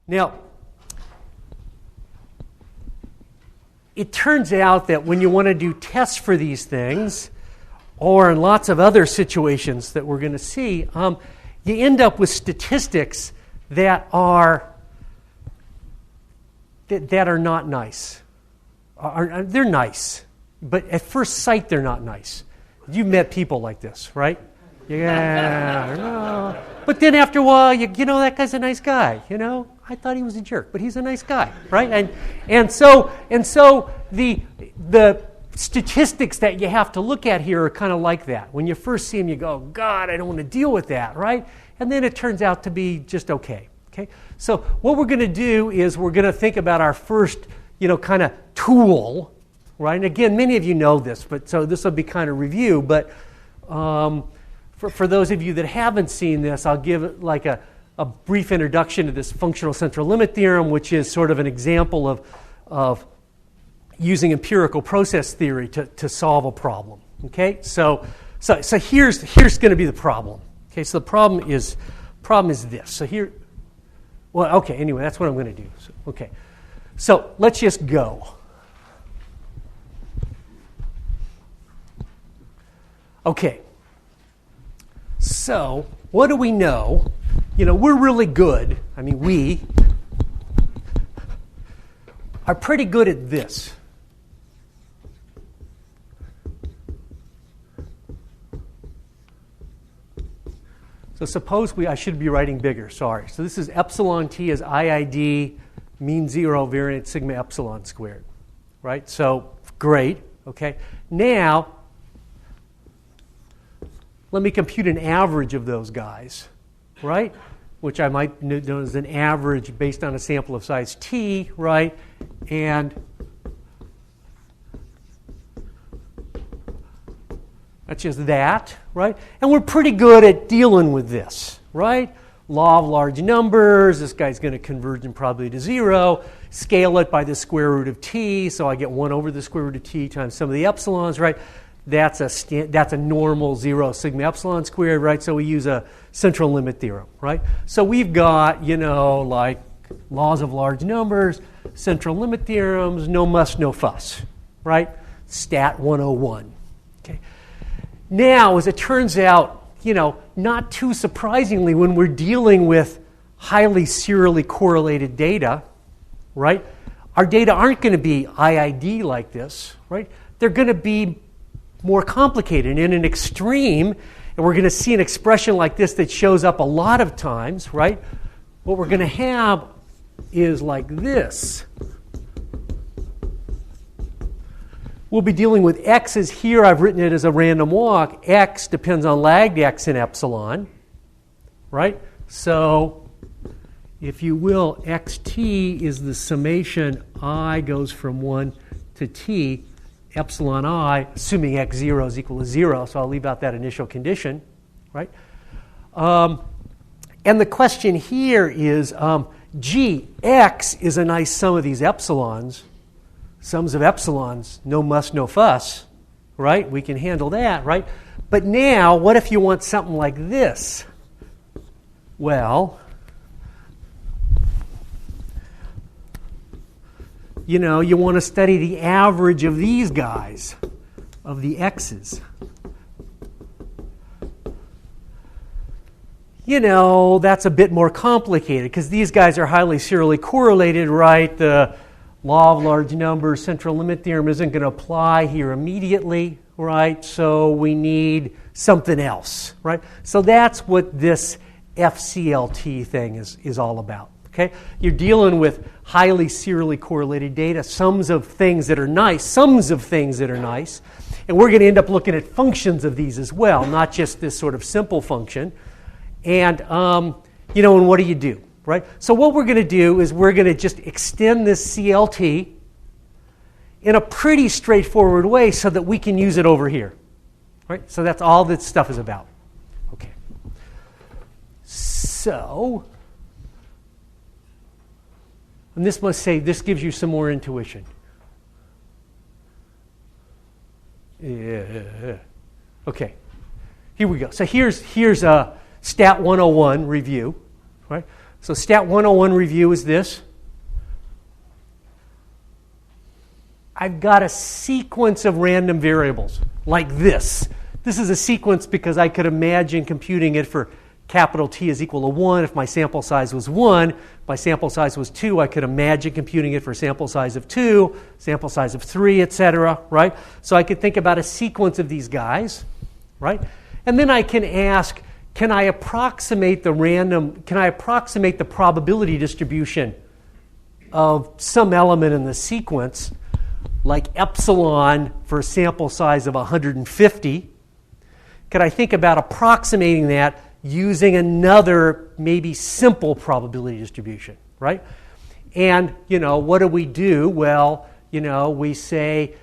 Now, it turns out that when you want to do tests for these things, or in lots of other situations that we're going to see, you end up with statistics that are not nice. They're nice, but at first sight they're not nice. You've met people like this, right? Yeah, no. But then after a while, you know that guy's a nice guy. You know, I thought he was a jerk, but he's a nice guy, right? And so the statistics that you have to look at here are kind of like that. When you first see them, you go, God, I don't want to deal with that, right? And then it turns out to be just okay. Okay. So what we're going to do is we're going to think about our first, kind of tool, right? And again, many of you know this, but so this will be kind of review. But for those of you that haven't seen this, I'll give it like a brief introduction to this functional central limit theorem, which is sort of an example of using empirical process theory to solve a problem. Okay, so here's going to be the problem. Okay, so the problem is this. So here, well, okay. Anyway, that's what I'm going to do. So, okay, so let's just go. Okay. So what do we know? We're really good. I mean, we are pretty good at this. So suppose I should be writing bigger, sorry. So this is epsilon t as IID, mean zero, variance sigma epsilon squared, right? So great, okay. Now, let me compute an average of those guys, right? Which I might know as an average based on a sample of size t, right? And that's just that, right? And we're pretty good at dealing with this, right? Law of large numbers, this guy's going to converge in probably to 0. Scale it by the square root of t, so I get 1 over the square root of t times some of the epsilons, right? That's a normal 0 sigma epsilon squared, right? So we use a central limit theorem, right? So we've got, like laws of large numbers, central limit theorems, no muss, no fuss, right? Stat 101, okay? Now, as it turns out, not too surprisingly, when we're dealing with highly serially correlated data, right, our data aren't going to be IID like this, right? They're going to be more complicated. In an extreme, and we're going to see an expression like this that shows up a lot of times, right? What we're going to have is like this. We'll be dealing with x's here. I've written it as a random walk. X depends on lagged x in epsilon, right? So, if you will, xt is the summation I goes from 1 to t, epsilon I, assuming x0 is equal to 0, so I'll leave out that initial condition, right? And the question here is, gee, x is a nice sum of these epsilons. Sums of epsilons, no muss, no fuss, right? We can handle that, right? But now, what if you want something like this? Well, you want to study the average of these guys, of the x's. That's a bit more complicated because these guys are highly serially correlated, right? The law of large numbers, central limit theorem isn't going to apply here immediately, right? So we need something else, right? So that's what this FCLT thing is all about, okay? You're dealing with highly serially correlated data, sums of things that are nice, and we're going to end up looking at functions of these as well, not just this sort of simple function. And, and what do you do? Right? So what we're going to do is we're going to just extend this CLT in a pretty straightforward way so that we can use it over here. Right? So that's all this stuff is about. Okay. So, and this must say, this gives you some more intuition. Yeah. Okay. Here we go. So here's a Stat 101 review. Right? So Stat 101 review is this. I've got a sequence of random variables like this. This is a sequence because I could imagine computing it for capital T is equal to 1 if my sample size was 1. If my sample size was 2, I could imagine computing it for sample size of 2, sample size of 3, etc., right? So I could think about a sequence of these guys, right? And then I can ask, can I approximate the probability distribution of some element in the sequence, like epsilon for a sample size of 150? Could I think about approximating that using another maybe simple probability distribution, right? And, what do we do? Well, we say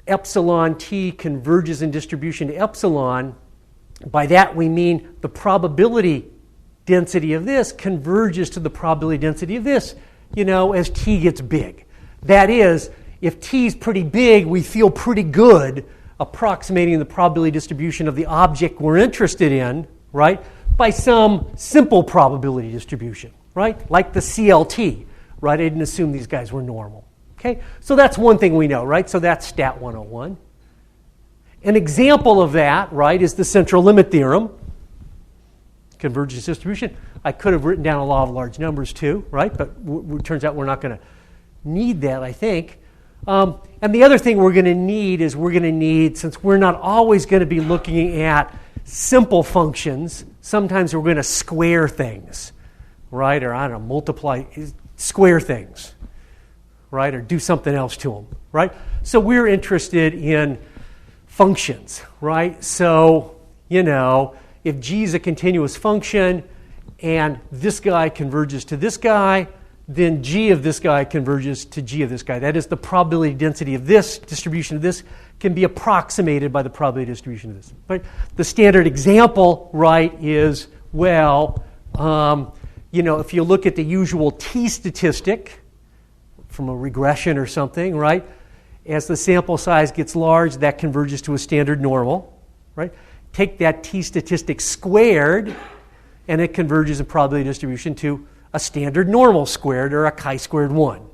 epsilon t converges in distribution to epsilon. By that we mean the probability density of this converges to the probability density of this, as t gets big. That is, if t is pretty big, we feel pretty good approximating the probability distribution of the object we're interested in, right, by some simple probability distribution, right, like the CLT, right? I didn't assume these guys were normal. Okay, so that's one thing we know, right? So that's Stat 101. An example of that, right, is the central limit theorem, convergence distribution. I could have written down a law of large numbers too, right? But it turns out we're not going to need that, I think. And the other thing we're going to need, since we're not always going to be looking at simple functions, sometimes we're going to square things, right? Or, square things, right? Or do something else to them, right? So we're interested in functions, right? So, if g is a continuous function and this guy converges to this guy, then g of this guy converges to g of this guy. That is, the probability density of this distribution of this can be approximated by the probability distribution of this. Right? The standard example, right, is, if you look at the usual t statistic from a regression or something, right, as the sample size gets large, that converges to a standard normal, right? Take that t statistic squared, and it converges in probability distribution to a standard normal squared or a chi-squared 1,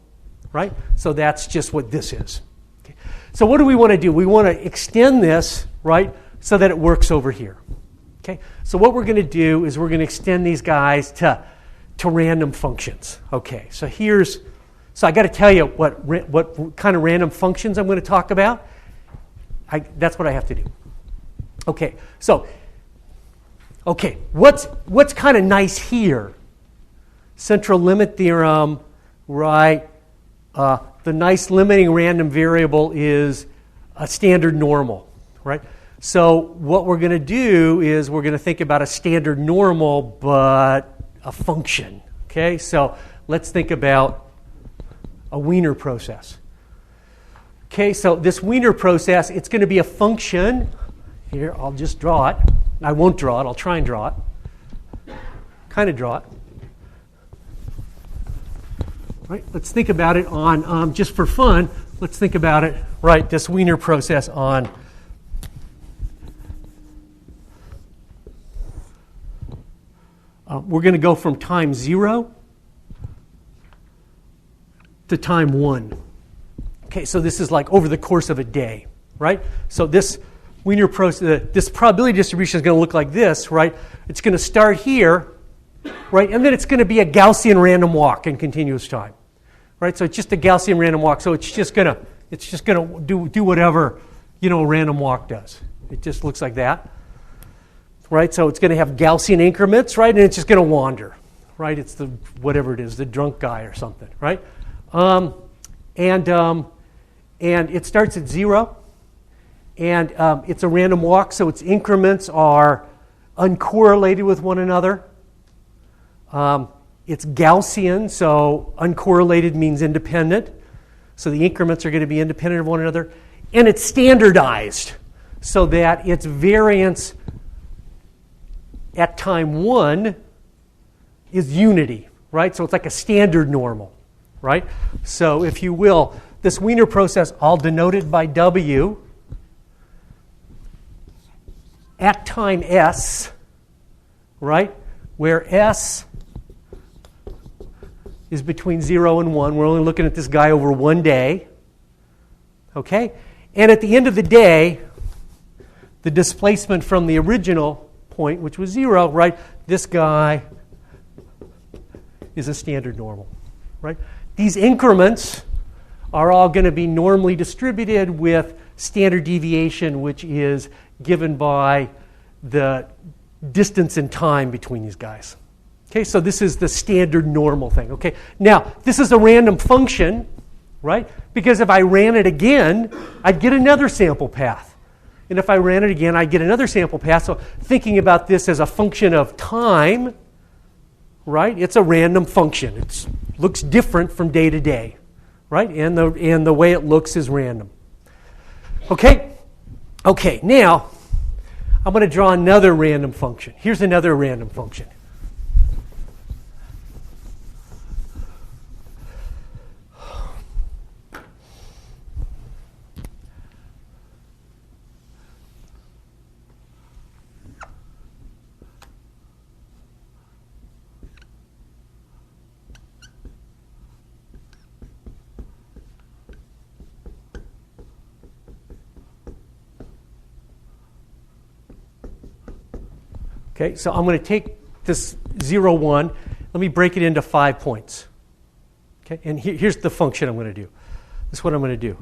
right? So that's just what this is. Okay. So what do we want to do? We want to extend this, right, so that it works over here. Okay. So what we're going to do is we're going to extend these guys to random functions. Okay. So I got to tell you what kind of random functions I'm going to talk about. That's what I have to do. Okay. So, what's kind of nice here? Central limit theorem, right? The nice limiting random variable is a standard normal, right? So what we're going to do is we're going to think about a standard normal, but a function, okay? So let's think about a Wiener process. Okay, so this Wiener process, it's going to be a function. Here, I'll just draw it. I won't draw it. I'll try and draw it. Kind of draw it. Right, let's think about it on, just for fun, let's think about it, right, this Wiener process on we're going to go from time 0 to time 1. Okay, so this is like over the course of a day, right? So this Wiener process, this probability distribution is going to look like this, right? It's going to start here, right? And then it's going to be a Gaussian random walk in continuous time, right? So it's just a Gaussian random walk. So it's just going to do whatever, a random walk does. It just looks like that, right? So it's going to have Gaussian increments, right? And it's just going to wander, right? It's the whatever it is, the drunk guy or something, right? And it starts at 0, and it's a random walk, so its increments are uncorrelated with one another. It's Gaussian, so uncorrelated means independent. So the increments are going to be independent of one another. And it's standardized so that its variance at time 1 is unity, right? So it's like a standard normal, right? So if you will, this Wiener process, I'll denote it by W. At time S, right, where S is between 0 and 1. We're only looking at this guy over one day. Okay? And at the end of the day, the displacement from the original point, which was 0, right? This guy is a standard normal, right? These increments are all going to be normally distributed with standard deviation, which is given by the distance in time between these guys. Okay, so this is the standard normal thing. Okay, now this is a random function, right? Because if I ran it again, I'd get another sample path. And if I ran it again, I'd get another sample path. So thinking about this as a function of time, right? It's a random function. It looks different from day to day, right? And the way it looks is random. Okay? Okay, now I'm going to draw another random function. Here's another random function. Okay, so I'm going to take this 0, 1. Let me break it into 5 points. Okay, and here's the function I'm going to do. This is what I'm going to do.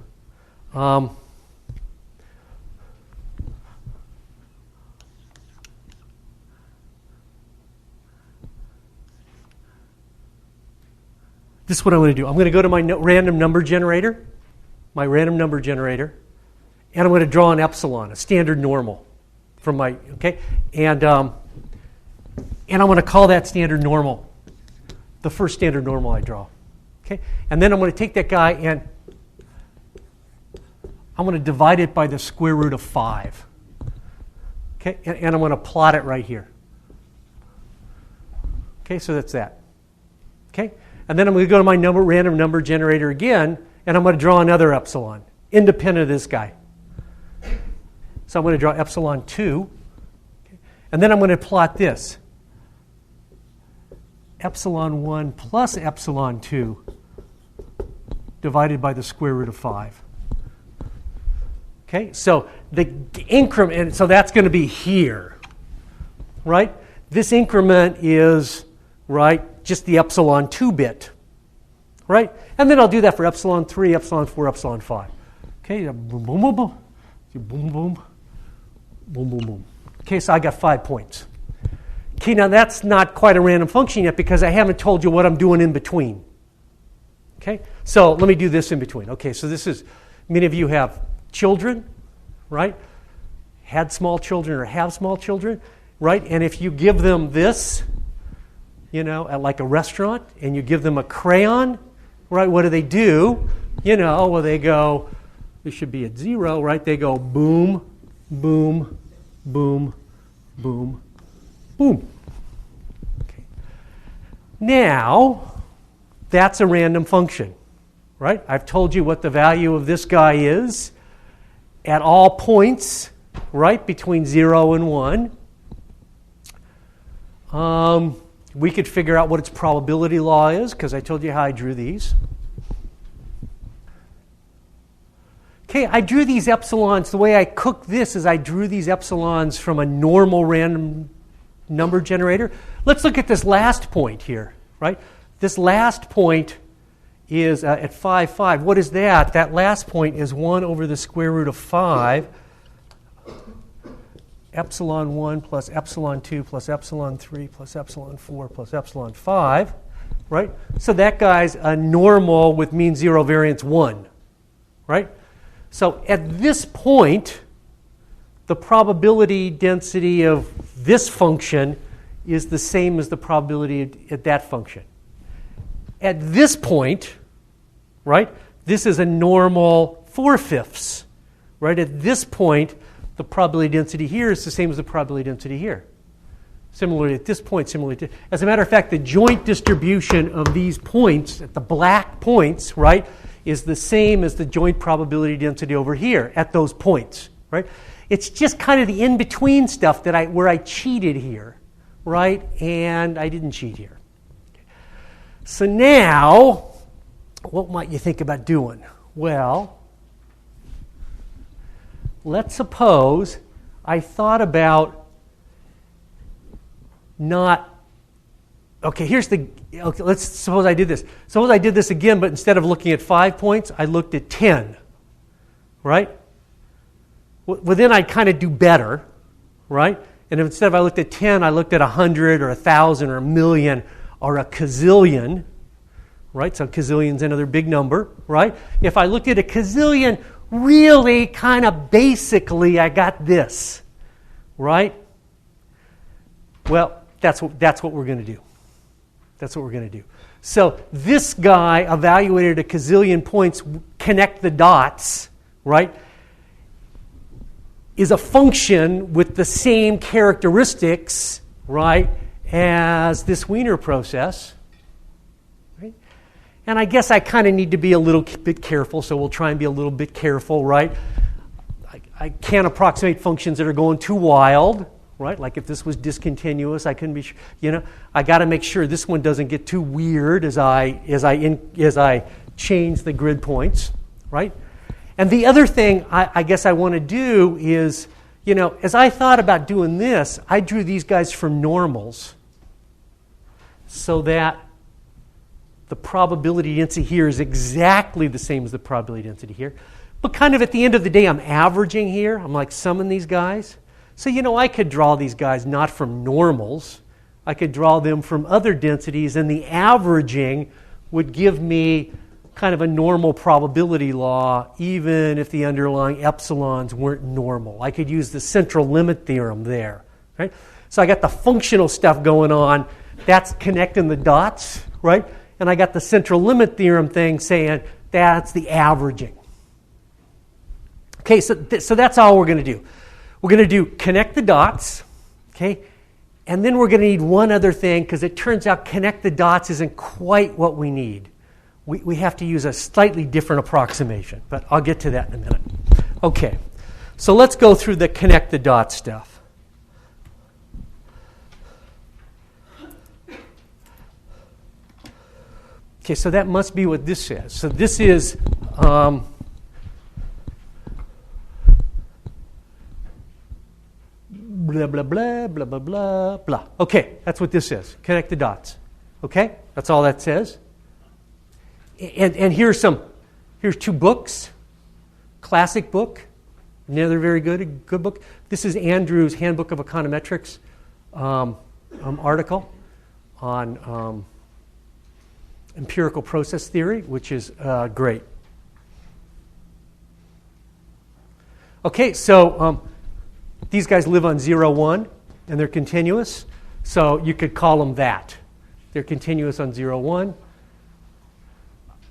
This is what I'm going to do. I'm going to go to my random number generator, and I'm going to draw an epsilon, a standard normal from my, okay? And I'm going to call that standard normal the first standard normal I draw. Okay? And then I'm going to take that guy and I'm going to divide it by the square root of 5. Okay? And I'm going to plot it right here. Okay, so that's that. Okay? And then I'm going to go to my random number generator again, and I'm going to draw another epsilon, independent of this guy. So I'm going to draw epsilon 2. Okay? And then I'm going to plot this. Epsilon 1 plus epsilon 2 divided by the square root of 5. Okay, so the increment, and so that's going to be here, right? This increment is, right, just the epsilon 2 bit, right? And then I'll do that for epsilon 3, epsilon 4, epsilon 5. Okay, boom, boom, boom, boom, boom, boom, boom, boom, boom. Okay, so I got 5 points. Okay, now that's not quite a random function yet because I haven't told you what I'm doing in between. Okay, so let me do this in between. Okay, so this is, many of you have children, right? Had small children or have small children, right? And if you give them this, at like a restaurant, and you give them a crayon, right, what do? Well, they go, this should be at 0, right? They go boom, boom, boom, boom, boom. Okay. Now, that's a random function, right? I've told you what the value of this guy is at all points, right, between 0 and 1. We could figure out what its probability law is, because I told you how I drew these. Okay, I drew these epsilons. The way I cooked this is I drew these epsilons from a normal random number generator. Let's look at this last point here, right? This last point is at 5, 5. What is that? That last point is 1 over the square root of 5, epsilon 1 plus epsilon 2 plus epsilon 3 plus epsilon 4 plus epsilon 5, right? So that guy's a normal with mean 0 variance 1, right? So at this point, the probability density of this function is the same as the probability at that function. At this point, right, this is a normal 4/5, right? At this point, the probability density here is the same as the probability density here. Similarly, at this point, as a matter of fact, the joint distribution of these points, at the black points, right, is the same as the joint probability density over here at those points, right? It's just kind of the in-between stuff that where I cheated here, right, and I didn't cheat here. So now, what might you think about doing? Well, let's suppose I thought about not, let's suppose I did this. Suppose I did this again, but instead of looking at 5 points, I looked at 10, right? Well, then I'd kind of do better, right? And instead of I looked at 10, I looked at 100 or 1,000 or 1,000,000 or a gazillion, right? So gazillion's another big number, right? If I looked at a gazillion, really kind of basically I got this, right? Well, that's what we're going to do. That's what we're going to do. So this guy evaluated a gazillion points, connect the dots, right? Is a function with the same characteristics, right, as this Wiener process. Right? And I guess I kind of need to be a little bit careful, so we'll try and be a little bit careful, right? I can't approximate functions that are going too wild, right? Like if this was discontinuous, I couldn't be, I got to make sure this one doesn't get too weird as I change the grid points, right? And the other thing I guess I want to do is, as I thought about doing this, I drew these guys from normals so that the probability density here is exactly the same as the probability density here. But kind of at the end of the day, I'm averaging here. I'm like summing these guys. So, I could draw these guys not from normals. I could draw them from other densities, and the averaging would give me kind of a normal probability law, even if the underlying epsilons weren't normal. I could use the central limit theorem there, right? So I got the functional stuff going on. That's connecting the dots, right? And I got the central limit theorem thing saying that's the averaging. Okay, so that's all we're going to do. We're going to do connect the dots, okay? And then we're going to need one other thing, because it turns out connect the dots isn't quite what we need. We have to use a slightly different approximation, but I'll get to that in a minute. Okay, so let's go through the connect the dots stuff. Okay, so that must be what this says. So this is blah, blah, blah, blah, blah, blah, blah. Okay, that's what this is. Connect the dots. Okay, that's all that says. And here's 2 books. Classic book, another very good book. This is Andrew's Handbook of Econometrics article on empirical process theory, which is great. Okay, so these guys live on 0, 1, and they're continuous. So you could call them that. They're continuous on 0, 1.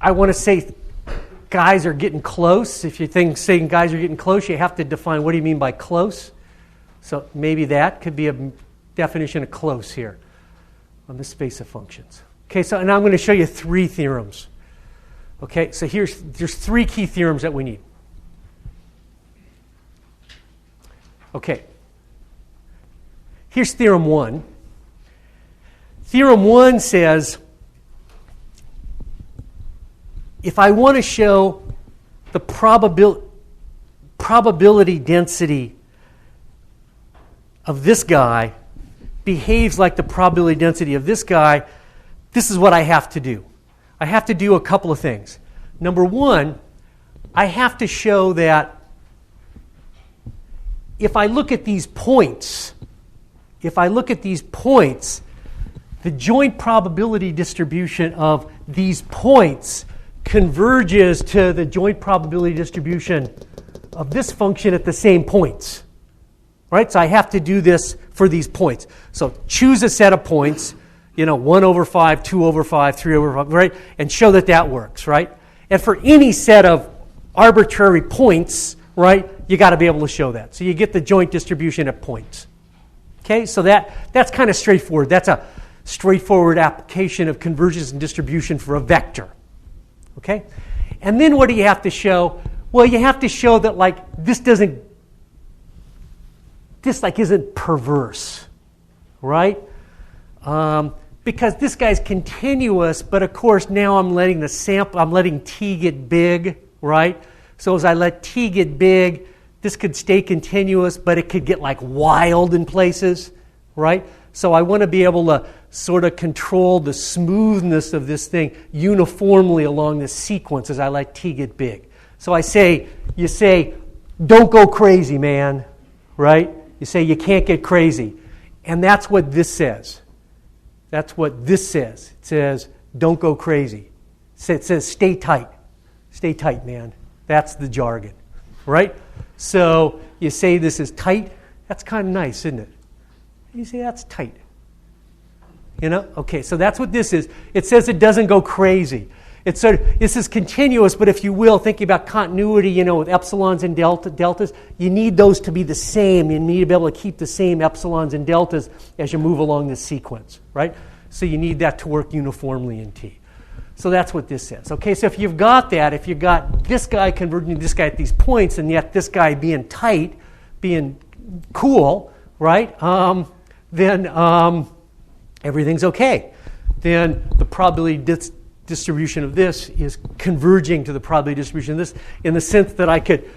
I want to say guys are getting close. If you think saying guys are getting close, you have to define what do you mean by close. So maybe that could be a definition of close here on the space of functions. Okay, so now I'm going to show you 3 theorems. Okay, so there's 3 key theorems that we need. Okay, here's Theorem 1. Theorem 1 says, if I want to show the probability density of this guy behaves like the probability density of this guy, this is what I have to do. I have to do a couple of things. Number 1, I have to show that if I look at these points, the joint probability distribution of these points converges to the joint probability distribution of this function at the same points. Right? So I have to do this for these points. So choose a set of points, 1 over 5, 2 over 5, 3 over 5, right? And show that works, right? And for any set of arbitrary points, right, you got to be able to show that. So you get the joint distribution at points. Okay, so that's kind of straightforward. That's a straightforward application of convergence and distribution for a vector. Okay? And then what do you have to show? Well, you have to show that this isn't perverse, right? because this guy's continuous, but of course now I'm letting t get big, right? So as I let t get big, this could stay continuous, but it could get like wild in places, right? So I want to be able to sort of control the smoothness of this thing uniformly along this sequence as I let t get big. So you say, don't go crazy, man, right? You say you can't get crazy. And that's what this says. That's what this says. It says, don't go crazy. It says, stay tight. Stay tight, man. That's the jargon, right? So you say this is tight. That's kind of nice, isn't it? You say that's tight. You know? Okay, so that's what this is. It says it doesn't go crazy. It's sort of, this is continuous, but if you will, thinking about continuity, you know, with epsilons and deltas, you need those to be the same. You need to be able to keep the same epsilons and deltas as you move along this sequence, right? So you need that to work uniformly in T. So that's what this says. Okay, so if you've got that, if you've got this guy converging to this guy at these points, and yet this guy being tight, being cool, right, then everything's okay. Then the probability distribution of this is converging to the probability distribution of this in the sense that I could,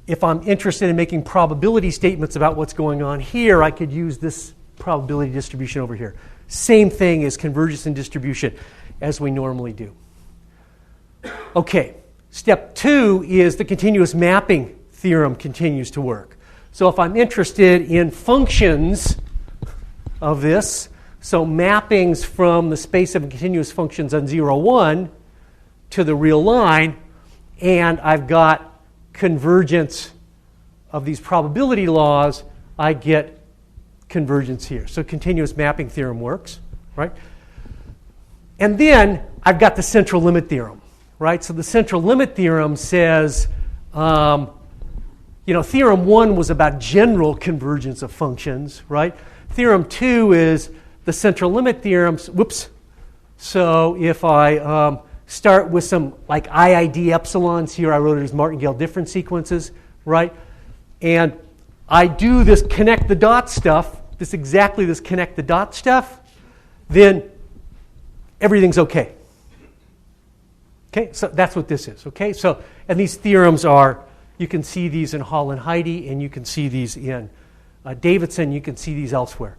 if I'm interested in making probability statements about what's going on here, I could use this probability distribution over here. Same thing as convergence and distribution as we normally do. Okay, step 2 is the continuous mapping theorem continues to work. So if I'm interested in functions of this, so mappings from the space of continuous functions on 0, 1 to the real line, and I've got convergence of these probability laws, I get convergence here. So continuous mapping theorem works, right? And then I've got the central limit theorem, right? So the central limit theorem says, Theorem 1 was about general convergence of functions, right? Theorem 2 is the central limit theorems. Whoops. So if I start with some like IID epsilons here, I wrote it as martingale difference sequences, right? And I do this connect the dot stuff, this connect the dot stuff, then everything's okay. Okay, so that's what this is, okay? So, and these theorems are, you can see these in Hall and Heidi, and you can see these in Davidson, you can see these elsewhere.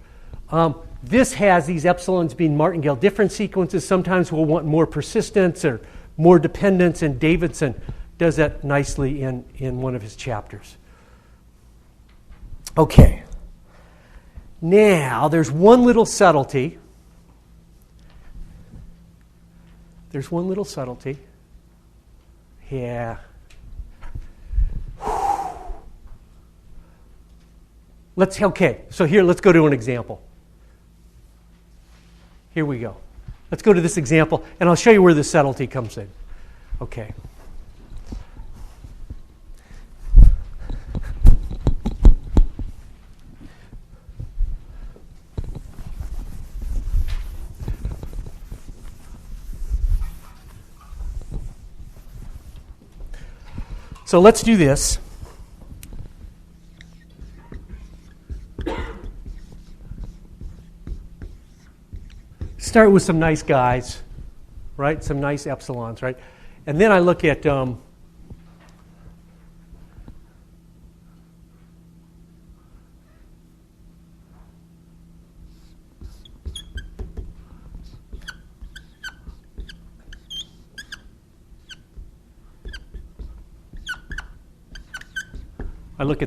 This has these epsilons being martingale difference sequences. Sometimes we'll want more persistence or more dependence, and Davidson does that nicely in one of his chapters. Okay. Now, there's one little subtlety. Yeah. So here, let's go to an example. Here we go. Let's go to this example, and I'll show you where the subtlety comes in. Okay. So let's do this. Start with some nice guys, right? Some nice epsilons, right? And then I look at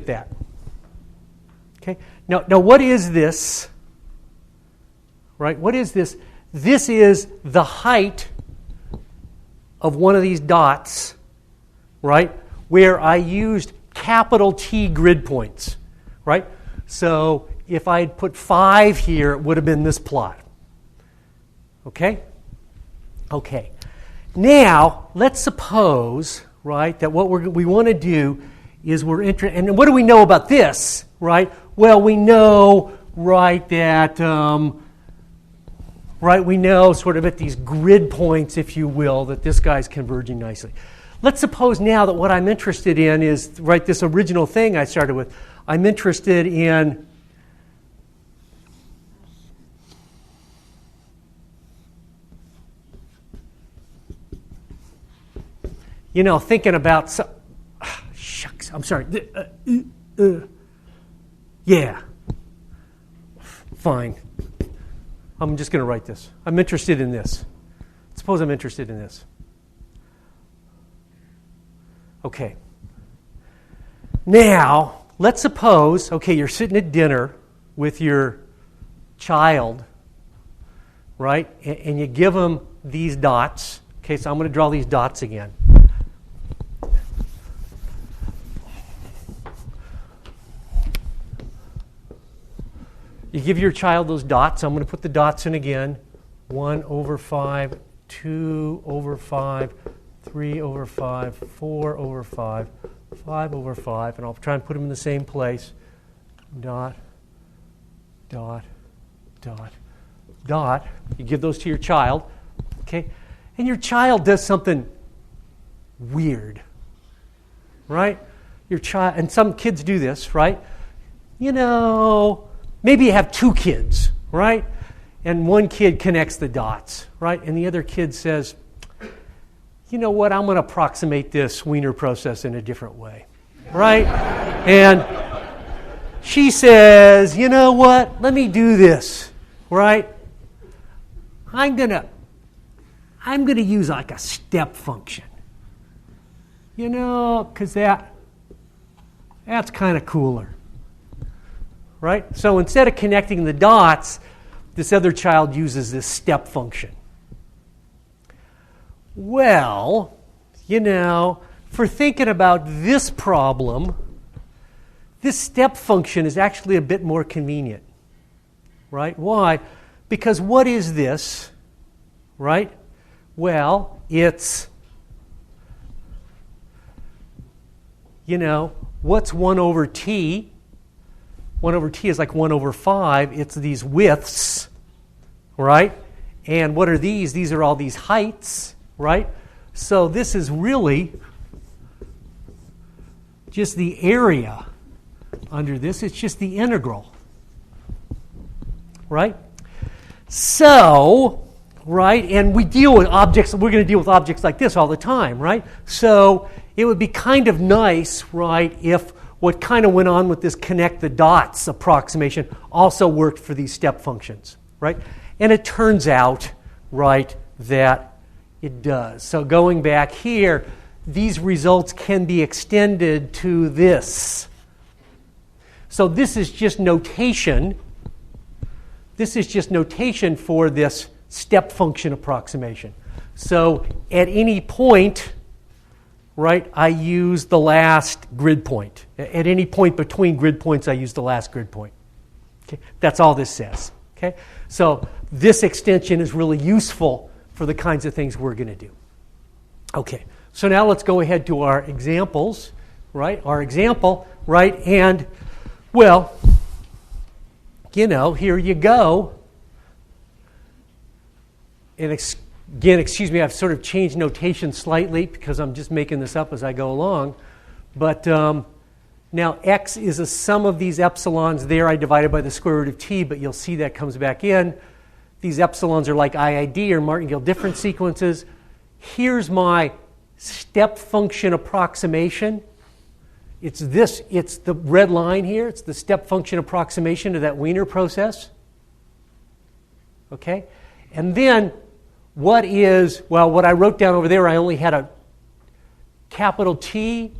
that. Okay. Now what is this? Right? What is this? This is the height of one of these dots, right? Where I used capital T grid points, right? So if I had put 5 here, it would have been this plot. Okay? Okay. Now, let's suppose, right, that what we want to do is and what do we know about this, right? Well, we know, right, that, we know sort of at these grid points, if you will, that this guy's converging nicely. Let's suppose now that what I'm interested in is, right, this original thing I started with. I'm interested in thinking about shucks, I'm sorry. Yeah. Fine. I'm just going to write this. I'm interested in this. Suppose I'm interested in this. Okay. Now, let's suppose, you're sitting at dinner with your child, right? And you give them these dots. Okay, so I'm going to draw these dots again. You give your child those dots. I'm going to put the dots in again. 1 over 5, 2 over 5, 3 over 5, 4 over 5, 5 over 5, and I'll try and put them in the same place. Dot, dot, dot, dot. You give those to your child, okay? And your child does something weird, right? Your child, and some kids do this, right? Maybe you have 2 kids, right? And one kid connects the dots, right? And the other kid says, you know what, I'm going to approximate this Wiener process in a different way, right? And she says, you know what, let me do this, right? I'm going to use like a step function, because that's kind of cooler. Right? So instead of connecting the dots, this other child uses this step function. Well, for thinking about this problem, this step function is actually a bit more convenient. Right? Why? Because what is this? Right? Well, it's, what's 1 over t? 1 over t is like 1 over 5. It's these widths, right? And what are these? These are all these heights, right? So this is really just the area under this. It's just the integral, right? So, right, and we deal with objects, we're going to deal with objects like this all the time, right? So it would be kind of nice, right, if what kind of went on with this connect the dots approximation also worked for these step functions, right? And it turns out, right, that it does. So going back here, these results can be extended to this. So this is just notation. This is just notation for this step function approximation. So at any point, right, I use the last grid point. At any point between grid points, I use the last grid point. Okay? That's all this says. Okay? So this extension is really useful for the kinds of things we're going to do. Okay, so now let's go ahead to our examples, right? Our example, right? And, well, here you go. And again, excuse me, I've sort of changed notation slightly because I'm just making this up as I go along. But now x is a sum of these epsilons. There I divided by the square root of t, but you'll see that comes back in. These epsilons are like IID or martingale difference sequences. Here's my step function approximation. It's the red line here. It's the step function approximation to that Wiener process. Okay? And then what I wrote down over there, I only had a capital T.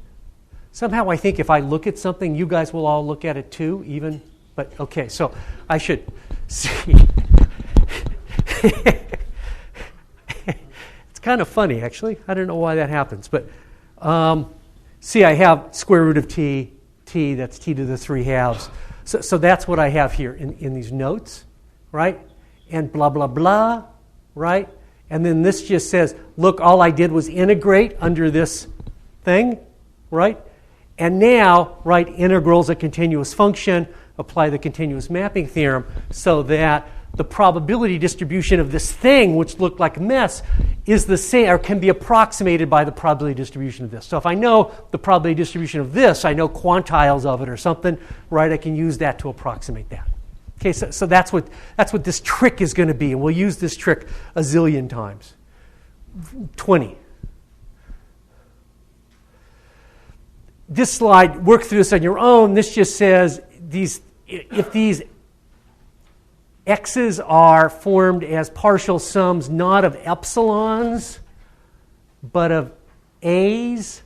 Somehow I think if I look at something, you guys will all look at it too, even. But okay, so I should see. It's kind of funny, actually. I don't know why that happens. But see, I have square root of t, that's t to the 3 halves. So that's what I have here in these notes, right? And blah, blah, blah, right? And then this just says, look, all I did was integrate under this thing, right? And now, right, integral's a continuous function, apply the continuous mapping theorem so that the probability distribution of this thing, which looked like a mess, is the same, or can be approximated by the probability distribution of this. So if I know the probability distribution of this, I know quantiles of it or something, right? I can use that to approximate that. Okay, so that's what this trick is going to be, and we'll use this trick a zillion times. 20. this slide, work through this on your own. This just says if these x's are formed as partial sums not of epsilons, but of a's,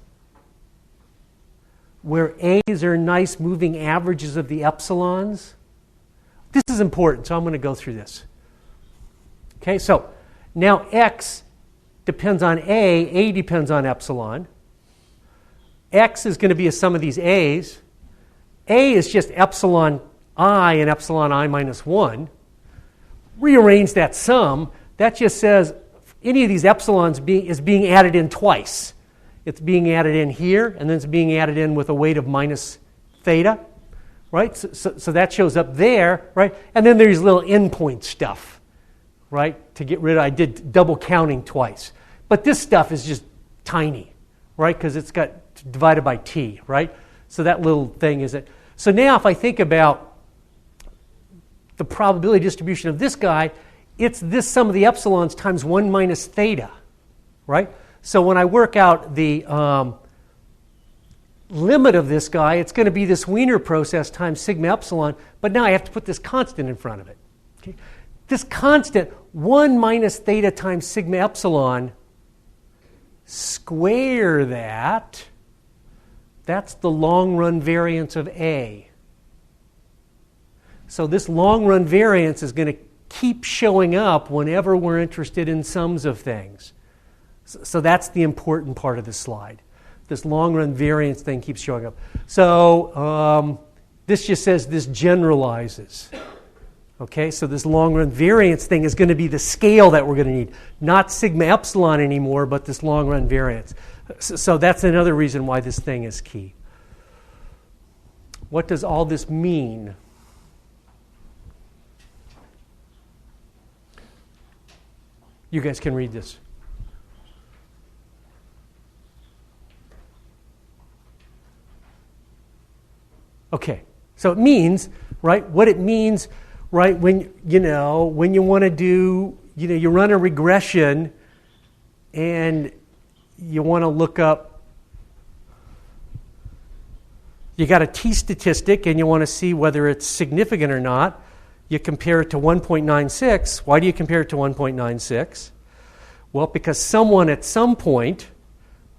where a's are nice moving averages of the epsilons. This is important, so I'm going to go through this. Okay, so now x depends on a depends on epsilon. X is going to be a sum of these a's. A is just epsilon I and epsilon I minus 1. Rearrange that sum. That just says any of these epsilons is being added in twice. It's being added in here, and then it's being added in with a weight of minus theta, right? So that shows up there, right? And then there's little endpoint stuff, right? To get rid of, I did double counting twice. But this stuff is just tiny, right? Because it's got divided by t, right? So that little thing is it. So now if I think about the probability distribution of this guy, it's this sum of the epsilons times 1 minus theta, right? So when I work out the limit of this guy, it's going to be this Wiener process times sigma epsilon, but now I have to put this constant in front of it. Okay? This constant, 1 minus theta times sigma epsilon, square that, that's the long-run variance of A. So this long-run variance is going to keep showing up whenever we're interested in sums of things. So that's the important part of this slide. This long-run variance thing keeps showing up. So this just says this generalizes. Okay, so this long-run variance thing is going to be the scale that we're going to need. Not sigma epsilon anymore, but this long-run variance. So that's another reason why this thing is key. What does all this mean? You guys can read this. Okay, so it means, right, what it means, right, when you want to do, you run a regression and you want to look up, you got a t-statistic and you want to see whether it's significant or not. You compare it to 1.96. Why do you compare it to 1.96? Well, because someone at some point,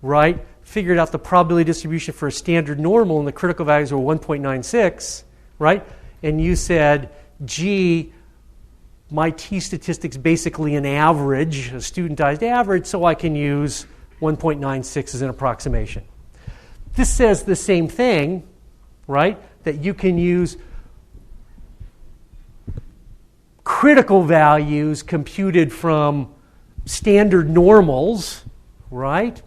right, figured out the probability distribution for a standard normal and the critical values were 1.96, right? And you said, gee, my t-statistic's basically an average, a studentized average, so I can use 1.96 as an approximation. This says the same thing, right? That you can use critical values computed from standard normals, right?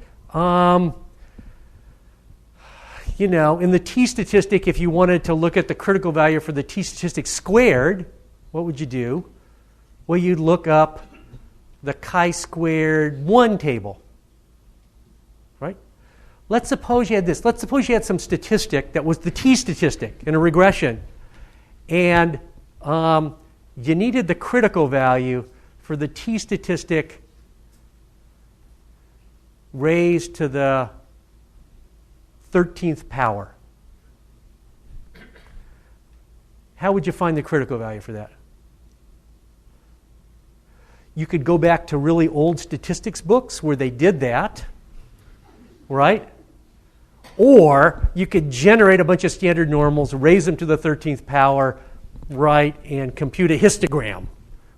In the t-statistic, if you wanted to look at the critical value for the t-statistic squared, what would you do? Well, you'd look up the chi-squared 1 table, right? Let's suppose you had this. Let's suppose you had some statistic that was the t-statistic in a regression, and you needed the critical value for the t-statistic raised to the 13th power. How would you find the critical value for that? You could go back to really old statistics books where they did that, right? Or you could generate a bunch of standard normals, raise them to the 13th power, right, and compute a histogram,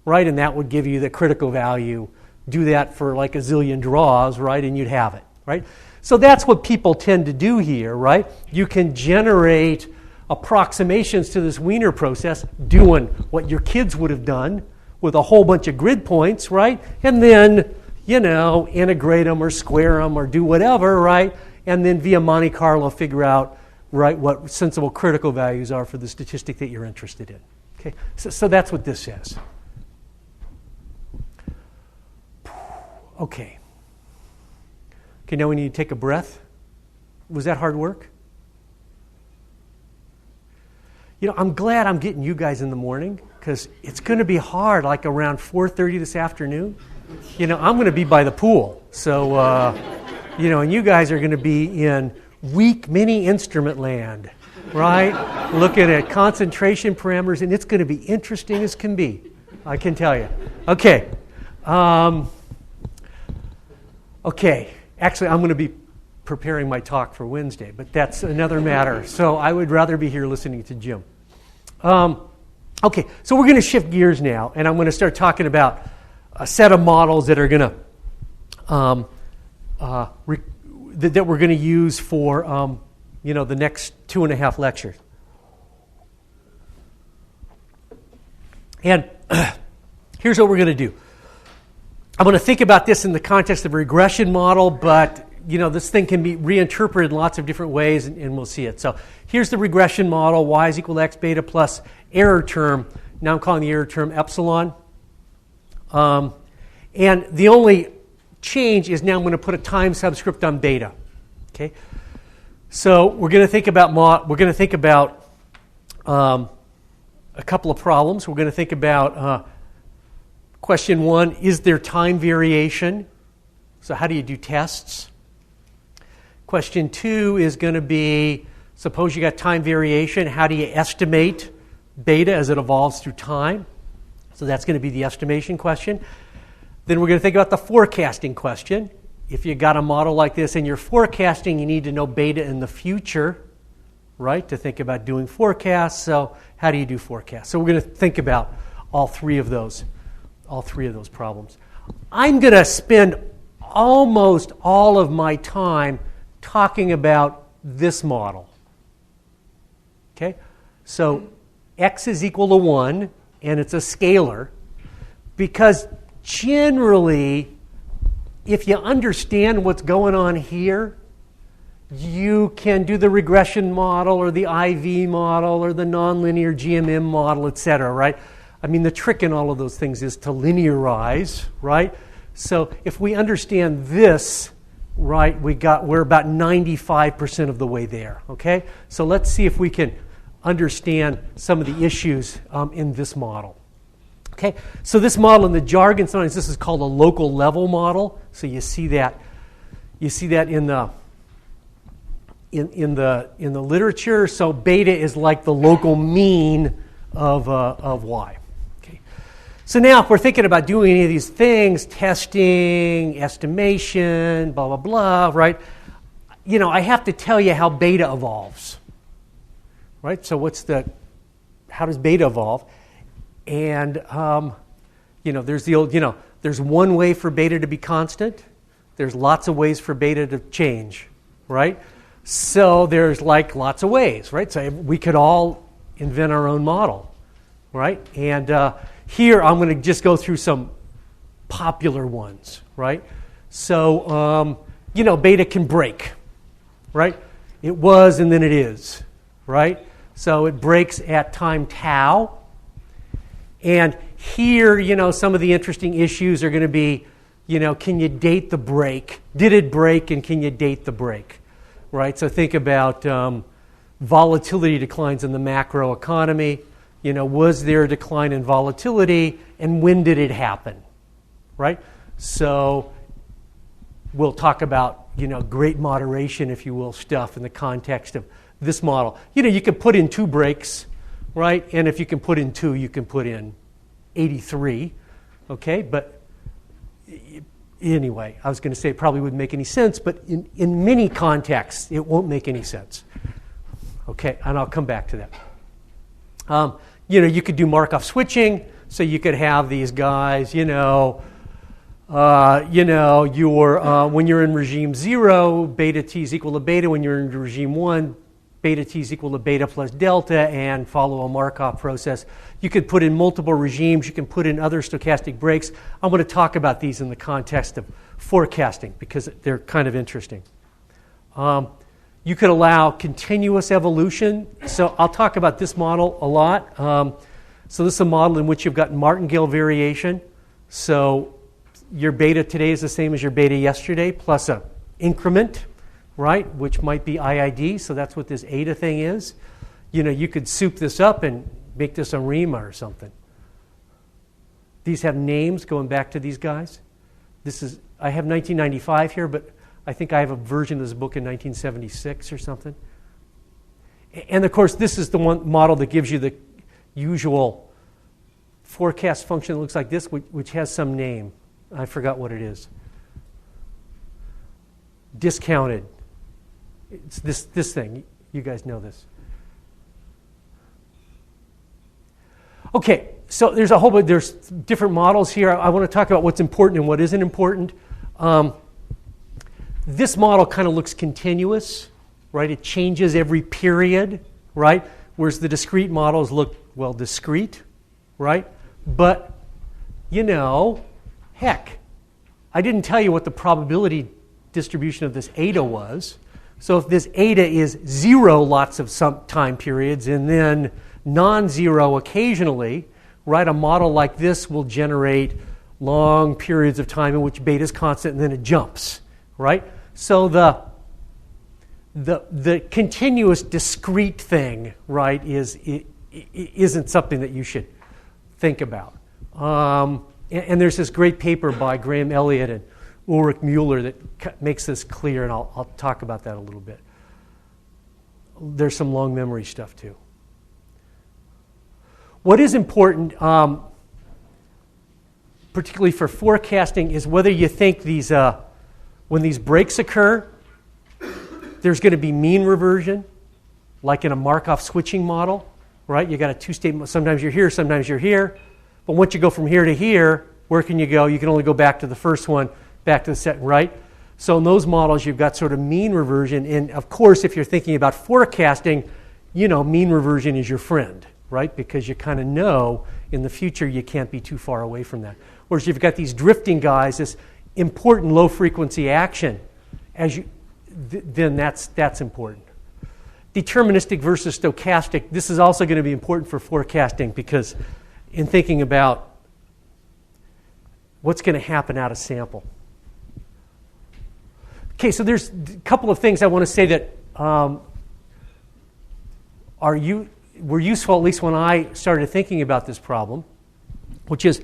right? And that would give you the critical value. Do that for like a zillion draws, right, and you'd have it, right? So that's what people tend to do here, right? You can generate approximations to this Wiener process doing what your kids would have done with a whole bunch of grid points, right? And then, integrate them or square them or do whatever, right? And then via Monte Carlo figure out, right, what sensible critical values are for the statistic that you're interested in. Okay, so that's what this says. Okay, now we need to take a breath. Was that hard work? I'm glad I'm getting you guys in the morning because it's going to be hard, like around 4:30 this afternoon. I'm going to be by the pool. So, and you guys are going to be in weak mini instrument land, right? Looking at concentration parameters, and it's going to be interesting as can be, I can tell you. Okay. Okay. Actually, I'm going to be preparing my talk for Wednesday, but that's another matter. So I would rather be here listening to Jim. Okay, so we're going to shift gears now, and I'm going to start talking about a set of models that are going to that we're going to use for the next 2.5 lectures. And here's what we're going to do. I'm going to think about this in the context of a regression model, but this thing can be reinterpreted in lots of different ways, and we'll see it. So here's the regression model: y is equal to x beta plus error term. Now I'm calling the error term epsilon. And the only change is now I'm going to put a time subscript on beta. Okay. So we're going to think about a couple of problems. We're going to think about question 1: is there time variation? So how do you do tests? Question 2 is going to be, suppose you got time variation, how do you estimate beta as it evolves through time? So that's going to be the estimation question. Then we're going to think about the forecasting question. If you got a model like this and you're forecasting, you need to know beta in the future, right, to think about doing forecasts. So how do you do forecasts? So we're going to think about all three of those problems. I'm going to spend almost all of my time talking about this model. Okay? So x is equal to 1, and it's a scalar, because generally, if you understand what's going on here, you can do the regression model or the IV model or the nonlinear GMM model, etc., right? I mean, the trick in all of those things is to linearize, right? So if we understand this, right, we're about 95% of the way there, okay? So let's see if we can understand some of the issues in this model. Okay, so this model in the jargon, sometimes this is called a local level model. So you see that in the literature. So beta is like the local mean of y. Okay, so now if we're thinking about doing any of these things, testing, estimation, blah blah blah, right? I have to tell you how beta evolves, right? So how does beta evolve? And, there's the old, there's one way for beta to be constant. There's lots of ways for beta to change, right? So there's lots of ways, right? So we could all invent our own model, right? And here I'm going to just go through some popular ones, right? So, beta can break, right? It was and then it is, right? So it breaks at time tau. And here, some of the interesting issues are going to be, can you date the break? Did it break, and can you date the break? Right? So think about volatility declines in the macro economy. Was there a decline in volatility, and when did it happen? Right? So we'll talk about, great moderation, if you will, stuff in the context of this model. You could put in 2 breaks, right? And if you can put in 2, you can put in 83, okay? But anyway, I was going to say it probably wouldn't make any sense, but in many contexts, it won't make any sense. Okay, and I'll come back to that. You could do Markov switching, so you could have these guys, when you're in regime 0, beta t is equal to beta. When you're in regime 1, beta t is equal to beta plus delta, and follow a Markov process. You could put in multiple regimes. You can put in other stochastic breaks. I'm going to talk about these in the context of forecasting because they're kind of interesting. You could allow continuous evolution. So I'll talk about this model a lot. So this is a model in which you've got martingale variation. So your beta today is the same as your beta yesterday plus an increment, right, which might be IID. So that's what this eta thing is. You could soup this up and make this a RIMA or something. These have names going back to these guys. I have 1995 here, but I think I have a version of this book in 1976 or something. And of course, this is the one model that gives you the usual forecast function that looks like this, which has some name. I forgot what it is. Discounted. It's this thing. You guys know this. Okay, so there's different models here. I want to talk about what's important and what isn't important. This model kind of looks continuous, right? It changes every period, right? Whereas the discrete models look, well, discrete, right? But, heck, I didn't tell you what the probability distribution of this eta was. So if this eta is 0 lots of some time periods and then non-zero occasionally, right, a model like this will generate long periods of time in which beta is constant and then it jumps, right? So the continuous discrete thing, right, isn't something that you should think about. And there's this great paper by Graham Elliott and Ulrich Mueller that makes this clear, and I'll talk about that a little bit. There's some long memory stuff too. What is important, particularly for forecasting, is whether you think these, when these breaks occur, there's going to be mean reversion, like in a Markov switching model, right? You got a two-state, sometimes you're here, sometimes you're here. But once you go from here to here, where can you go? You can only go back to the first one, back to the second, right? So in those models, you've got sort of mean reversion. And of course, if you're thinking about forecasting, mean reversion is your friend, right? Because you kind of know in the future you can't be too far away from that. Whereas you've got these drifting guys, this important low-frequency action, then that's important. Deterministic versus stochastic, this is also going to be important for forecasting because in thinking about what's going to happen out of sample. Okay, so there's a couple of things I want to say that were useful, at least when I started thinking about this problem, which is,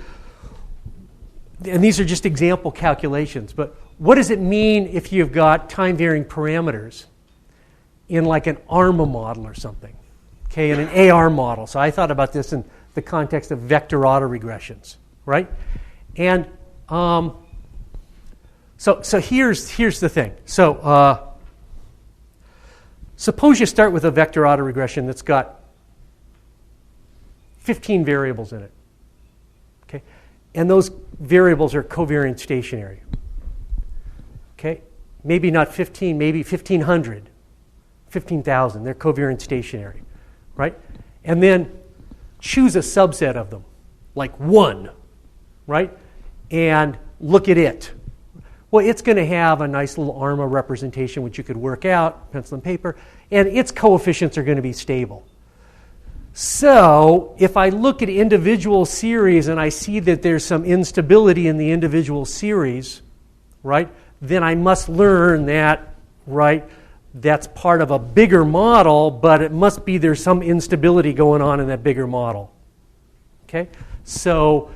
and these are just example calculations, but what does it mean if you've got time-varying parameters in like an ARMA model or something, okay, in an AR model? So I thought about this in the context of vector autoregressions, right? And so here's the thing. So suppose you start with a vector autoregression that's got 15 variables in it, okay? And those variables are covariant stationary, okay? Maybe not 15, maybe 1,500, 15,000. They're covariant stationary, right? And then choose a subset of them, like 1, right? And look at it. Well, it's going to have a nice little ARMA representation which you could work out, pencil and paper, and its coefficients are going to be stable. So if I look at individual series and I see that there's some instability in the individual series, right, then I must learn that, right, that's part of a bigger model, but it must be there's some instability going on in that bigger model. Okay? So,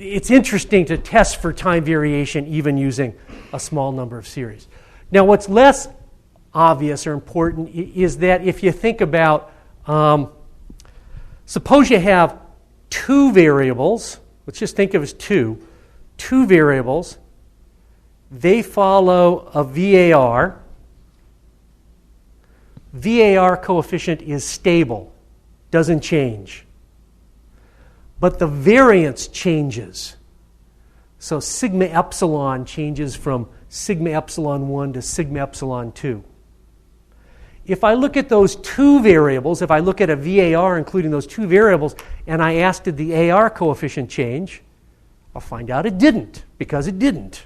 it's interesting to test for time variation even using a small number of series. Now, what's less obvious or important is that if you think about, suppose you have 2 variables, let's just think of as 2 variables, they follow a VAR. VAR coefficient is stable, doesn't change. But the variance changes. So sigma epsilon changes from sigma epsilon 1 to sigma epsilon 2. If I look at those 2 variables, if I look at a VAR including those 2 variables, and I ask did the AR coefficient change, I'll find out it didn't, because it didn't.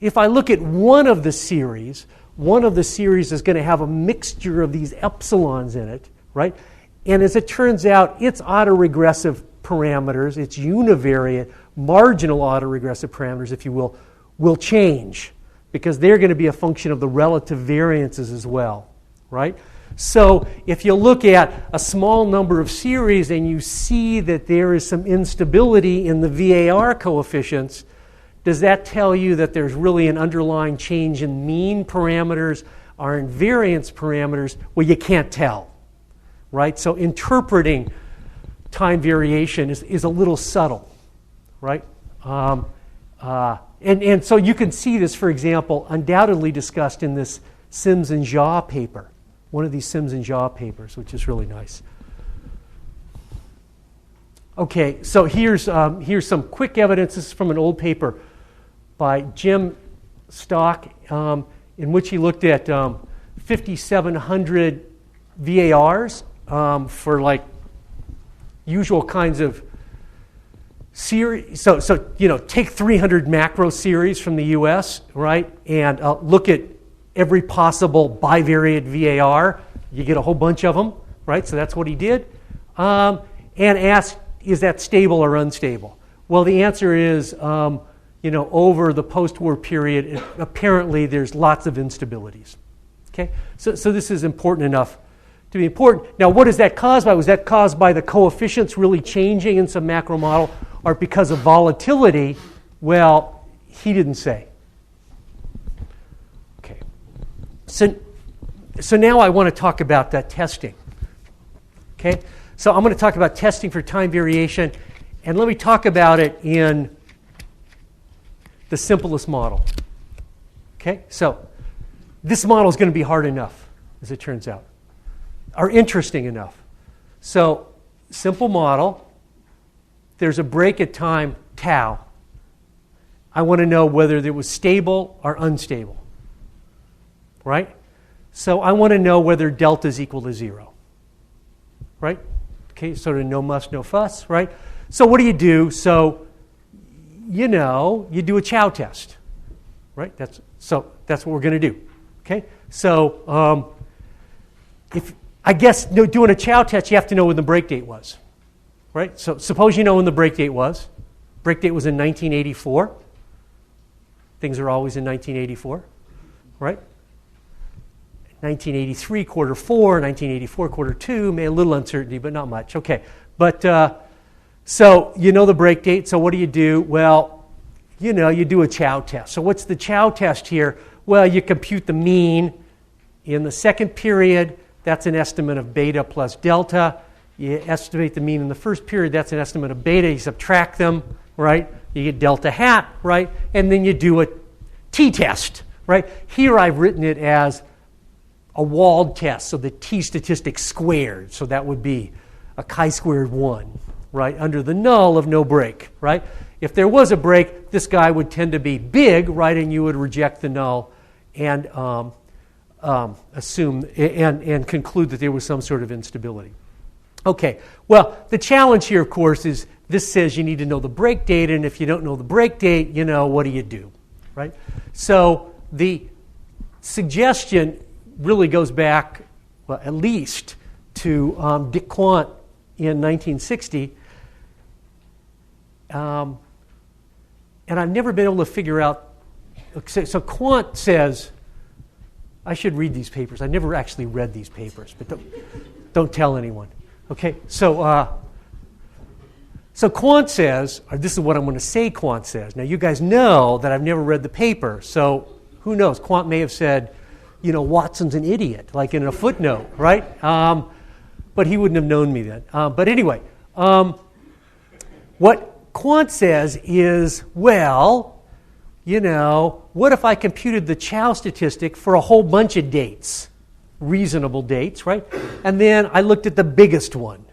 If I look at one of the series is going to have a mixture of these epsilons in it, right? And as it turns out, its autoregressive parameters, its univariate, marginal autoregressive parameters, if you will change because they're going to be a function of the relative variances as well, right? So if you look at a small number of series and you see that there is some instability in the VAR coefficients, Does that tell you that there's really an underlying change in mean parameters or in variance parameters? Well, you can't tell, right? So interpreting time variation is a little subtle, right? And so you can see this, for example, undoubtedly discussed in this Sims and Jha paper, one of these Sims and Jha papers, which is really nice. Okay, so here's some quick evidence. This is from an old paper by Jim Stock, in which he looked at 5,700 VARs for like usual kinds of series. So take 300 macro series from the U.S., right, and look at every possible bivariate VAR. You get a whole bunch of them, right? So that's what he did, and asked, is that stable or unstable? Well, the answer is, over the post-war period, apparently there's lots of instabilities. Okay, so this is important enough to be important. Now, what is that caused by? Was that caused by the coefficients really changing in some macro model, or because of volatility? Well, he didn't say. Okay, so now I want to talk about that testing. Okay, so I'm going to talk about testing for time variation, and let me talk about it in the simplest model. Okay, so this model is going to be hard enough, as it turns out, or interesting enough. So, simple model. There's a break at time tau. I want to know whether it was stable or unstable. Right? So I want to know whether delta is equal to 0. Right? Okay, sort of no muss, no fuss, right? So what do you do? So, you do a chow test. Right? That's what we're going to do. Okay? So doing a chow test, you have to know when the break date was. Right? So suppose you know when the break date was. Break date was in 1984. Things are always in 1984. Right? 1983, quarter 4, 1984, quarter 2, may a little uncertainty, but not much. Okay. But so you know the break date. So what do? Well, you do a chow test. So what's the chow test here? Well, you compute the mean in the second period. That's an estimate of beta plus delta. You estimate the mean in the first period. That's an estimate of beta. You subtract them, right? You get delta hat, right? And then you do a t-test, right? Here I've written it as a walled test, so the t-statistic squared. So that would be a chi-squared 1, right? Under the null of no break, right? If there was a break, this guy would tend to be big, right? And you would reject the null and assume and conclude that there was some sort of instability. Okay, well, the challenge here, of course, is this says you need to know the break date, and if you don't know the break date, what do? Right? So the suggestion really goes back, well, at least to Dick Quant in 1960, and I've never been able to figure out. So Quant says, I should read these papers. I never actually read these papers, but don't tell anyone. Okay, so Quant says, or this is what I'm going to say Quant says. Now, you guys know that I've never read the paper, so who knows? Quant may have said, Watson's an idiot, like in a footnote, right? But he wouldn't have known me then. But anyway, what Quant says is, well, what if I computed the chow statistic for a whole bunch of dates? Reasonable dates, right? And then I looked at the biggest one,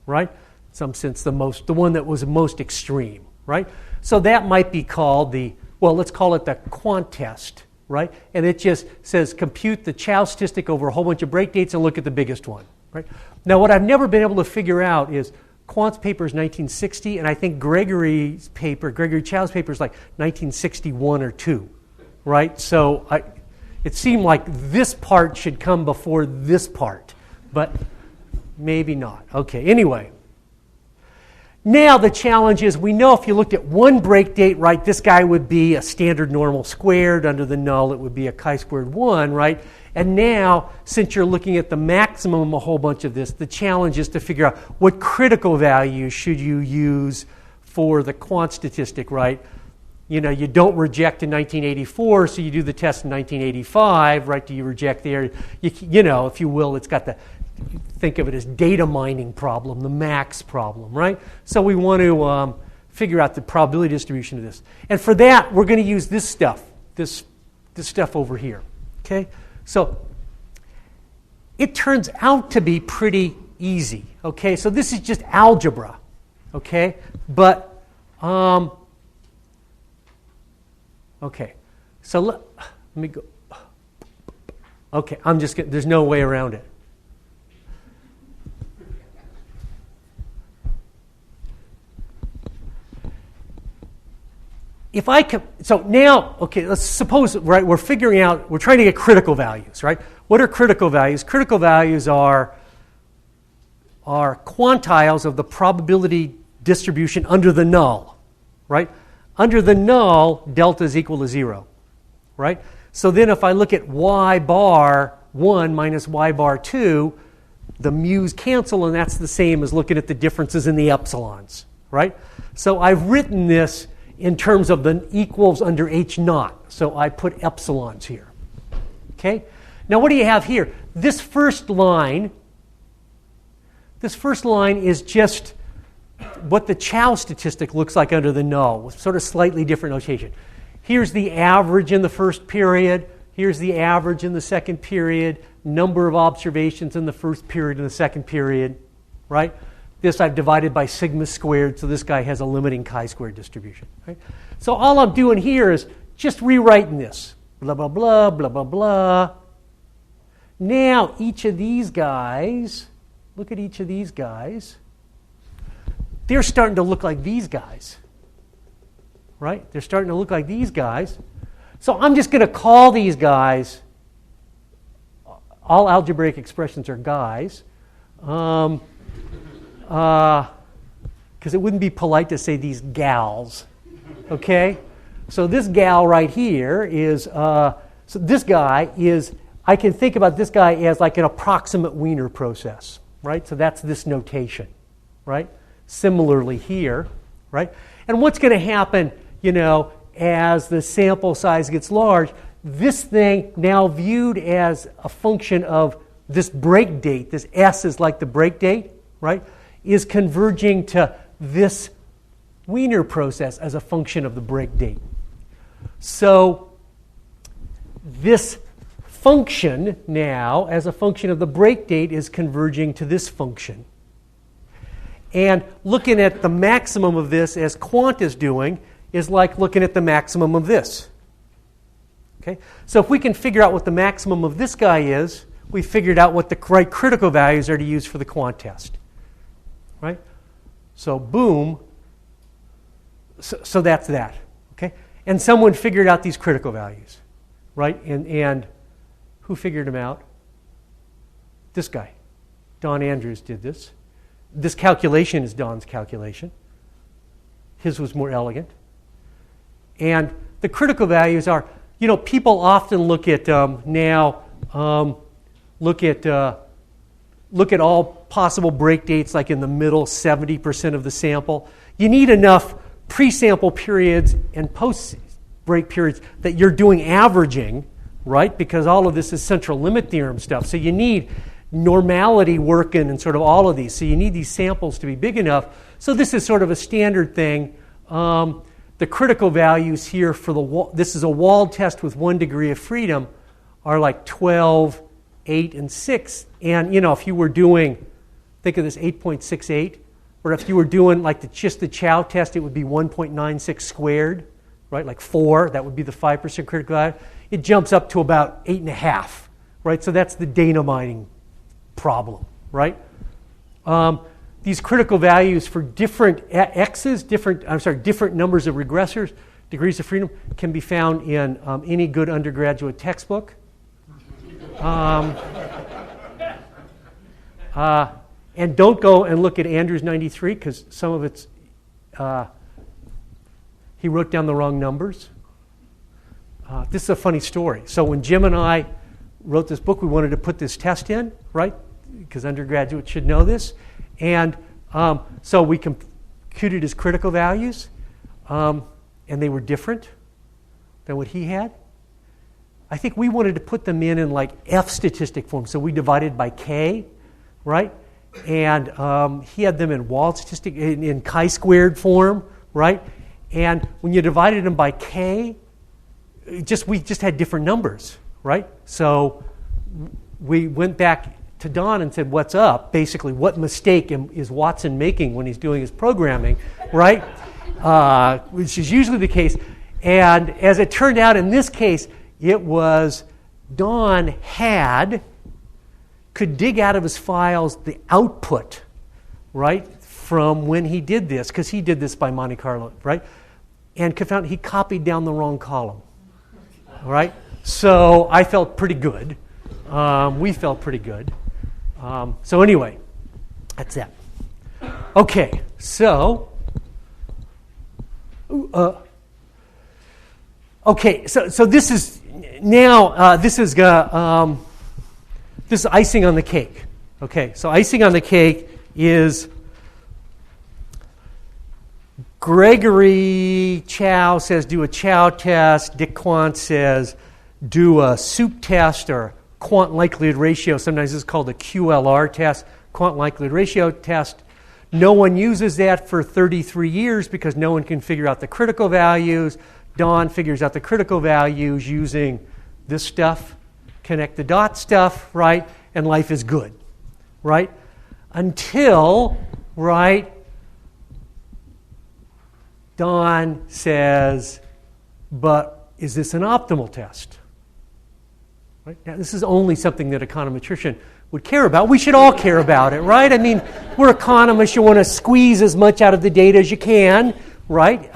right? In some sense, the one that was most extreme, right? So that might be called let's call it the Quant test, right? And it just says compute the chow statistic over a whole bunch of break dates and look at the biggest one, right? Now, what I've never been able to figure out is Quant's paper is 1960, and I think Gregory Chow's paper is like 1961 or 2, right? So it seemed like this part should come before this part, but maybe not. Okay, anyway. Now the challenge is, we know if you looked at one break date, right, this guy would be a standard normal squared. Under the null, it would be a chi-squared 1, right? And now, since you're looking at the maximum, a whole bunch of this, the challenge is to figure out what critical value should you use for the Quant statistic, right? you don't reject in 1984, so you do the test in 1985, right? Do you reject there? If you will, it's got think of it as data mining problem, the max problem, right? So we want to figure out the probability distribution of this. And for that, we're going to use this stuff, this stuff over here, okay? So it turns out to be pretty easy, okay? So this is just algebra, okay? But, okay. So let me go. Okay, there's no way around it. If I can, so now, okay, let's suppose, right, we're trying to get critical values, right? What are critical values? Critical values are quantiles of the probability distribution under the null, right? Under the null, delta is equal to 0, right? So then if I look at y bar 1 minus y bar 2, the mu's cancel, and that's the same as looking at the differences in the epsilons, right? So I've written this in terms of the equals under H naught. So I put epsilons here. Okay? Now what do you have here? This first line is just what the Chow statistic looks like under the null, with sort of slightly different notation. Here's the average in the first period. Here's the average in the second period. Number of observations in the first period and the second period, right? This I've divided by sigma squared, so this guy has a limiting chi-squared distribution. Right? So all I'm doing here is just rewriting this. Blah, blah, blah, blah, blah, blah. Now, each of these guys, look at each of these guys. They're starting to look like these guys. Right? They're starting to look like these guys. So I'm just going to call these guys, all algebraic expressions are guys. Because it wouldn't be polite to say these gals, okay? So this gal right here is, so this guy is, I can think about this guy as like an approximate Wiener process, right? So that's this notation, right? Similarly here, right? And what's going to happen, as the sample size gets large, this thing now viewed as a function of this break date, this S is like the break date, right? Is converging to this Wiener process as a function of the break date. So this function now, as a function of the break date, is converging to this function. And looking at the maximum of this, as Quant is doing, is like looking at the maximum of this. Okay? So if we can figure out what the maximum of this guy is, we figured out what the right critical values are to use for the Quant test. Right? So boom. So that's that. Okay? And someone figured out these critical values. Right? And who figured them out? This guy. Don Andrews did this. This calculation is Don's calculation. His was more elegant. And the critical values are, people often look at look at all possible break dates like in the middle 70% of the sample. You need enough pre-sample periods and post-break periods that you're doing averaging, right? Because all of this is central limit theorem stuff. So you need normality working and sort of all of these. So you need these samples to be big enough. So this is sort of a standard thing. The critical values here for this is a walled test with 1 degree of freedom, are like 12, 8, and 6. And, if you were doing, think of this 8.68, or if you were doing like just the Chow test, it would be 1.96 squared, right? Like 4, that would be the 5% critical value. It jumps up to about 8.5, right? So that's the data mining problem, right? These critical values for different x's, different numbers of regressors, degrees of freedom, can be found in any good undergraduate textbook. And don't go and look at Andrews 93 because some of it's, he wrote down the wrong numbers. This is a funny story. So when Jim and I wrote this book, we wanted to put this test in, right? Because undergraduates should know this. And so we computed his critical values. And and they were different than what he had. I think we wanted to put them in like F statistic form, so we divided by K, right? And he had them in Wald statistic, in chi-squared form, right? And when you divided them by K, we just had different numbers, right? So we went back to Don and said, what's up? Basically, what mistake is Watson making when he's doing his programming, right? Which is usually the case. And as it turned out in this case, it was Don could dig out of his files the output, right, from when he did this, because he did this by Monte Carlo, right? And found he copied down the wrong column, right? So I felt pretty good. We felt pretty good. So anyway, that's that. Okay, so so this is now this is icing on the cake. Okay, so icing on the cake is Gregory Chow says do a Chow test. Dick Quant says do a soup test or quant likelihood ratio. Sometimes it's called a QLR test, quant likelihood ratio test. No one uses that for 33 years because no one can figure out the critical values. Don figures out the critical values using this stuff, connect the dot stuff, right? And life is good, right? Until, right, Don says, but is this an optimal test? Right? Now, this is only something that econometrician would care about. We should all care about it, right? I mean, we're economists. You want to squeeze as much out of the data as you can, right?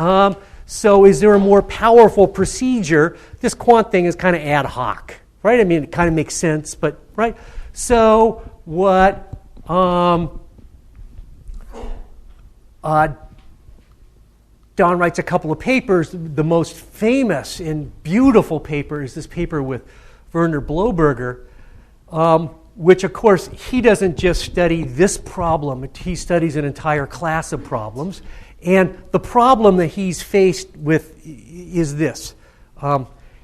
So is there a more powerful procedure? This quant thing is kind of ad hoc, right? I mean, it kind of makes sense, but, right? So what Don writes a couple of papers. The most famous and beautiful paper is this paper with Werner Bloberger, which, of course, he doesn't just study this problem. He studies an entire class of problems. And the problem that he's faced with is this.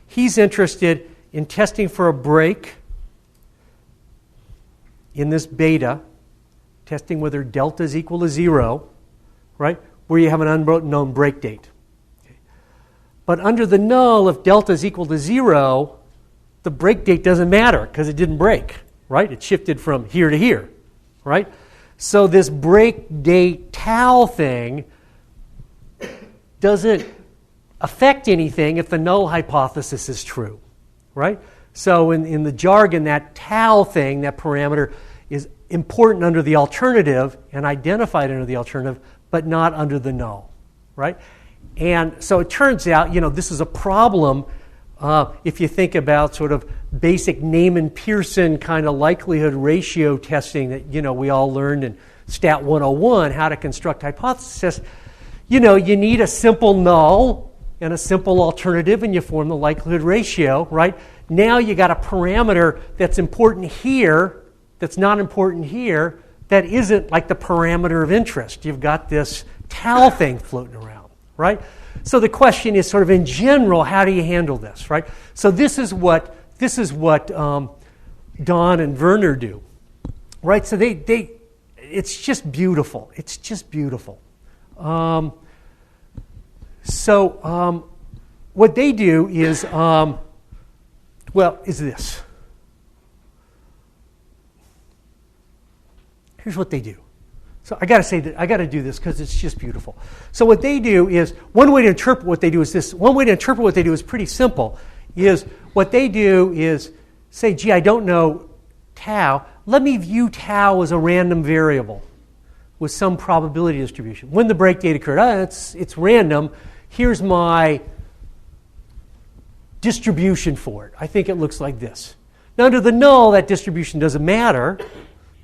He's interested in testing for a break in this beta, testing whether delta is equal to 0, right, where you have an unknown break date. Okay. But under the null, if delta is equal to 0, the break date doesn't matter because it didn't break, right? It shifted from here to here, right? So this break date tau thing doesn't affect anything if the null hypothesis is true, right? So in the jargon, that tau thing, that parameter, is important under the alternative and identified under the alternative, but not under the null, right? And so it turns out, this is a problem if you think about sort of basic Neyman Pearson kind of likelihood ratio testing that, we all learned in Stat 101, how to construct hypothesis. You need a simple null and a simple alternative, and you form the likelihood ratio, right? Now you got a parameter that's important here, that's not important here, that isn't like the parameter of interest. You've got this tau thing floating around, right? So the question is sort of in general, how do you handle this, right? So this is what Don and Werner do, right? So it's just beautiful. It's just beautiful. So what they do is, is this. Here's what they do. So I got to say that I got to do this because it's just beautiful. So what they do is, one way to interpret what they do is this. One way to interpret what they do is pretty simple. Is what they do is say, gee, I don't know tau. Let me view tau as a random variable with some probability distribution. When the break date occurred, it's random. Here's my distribution for it. I think it looks like this. Now, under the null, that distribution doesn't matter,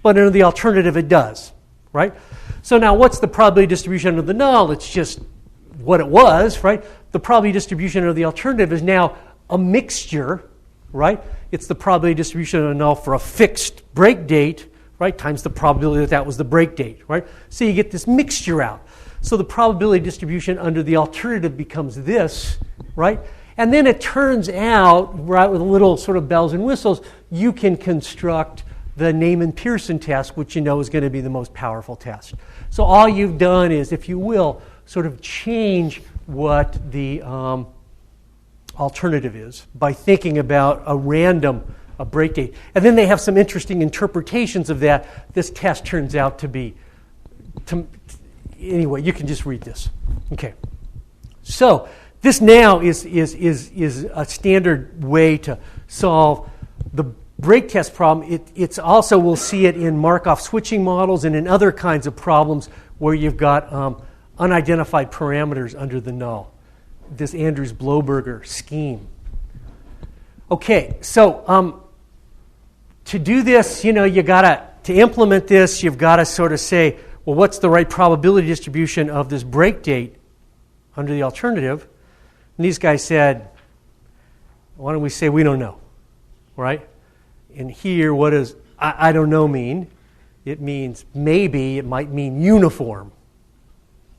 but under the alternative, it does, right? So now, what's the probability distribution under the null? It's just what it was, right? The probability distribution under the alternative is now a mixture, right? It's the probability distribution under the null for a fixed break date, right, times the probability that was the break date, right? So you get this mixture out. So the probability distribution under the alternative becomes this, right? And then it turns out, right, with a little sort of bells and whistles, you can construct the Neyman-Pearson test, which you know is going to be the most powerful test. So all you've done is, if you will, sort of change what the alternative is by thinking about a break date. And then they have some interesting interpretations of that. This test turns out to be, anyway, you can just read this. Okay. So this now is a standard way to solve the break test problem. It's also, we'll see it in Markov switching models and in other kinds of problems where you've got unidentified parameters under the null. This Andrews-Bloberger scheme. Okay, so to do this, you know, to implement this, you've got to sort of say, well, what's the right probability distribution of this break date under the alternative? And these guys said, why don't we say we don't know, right? And here, what does I don't know mean? It means maybe, it might mean uniform.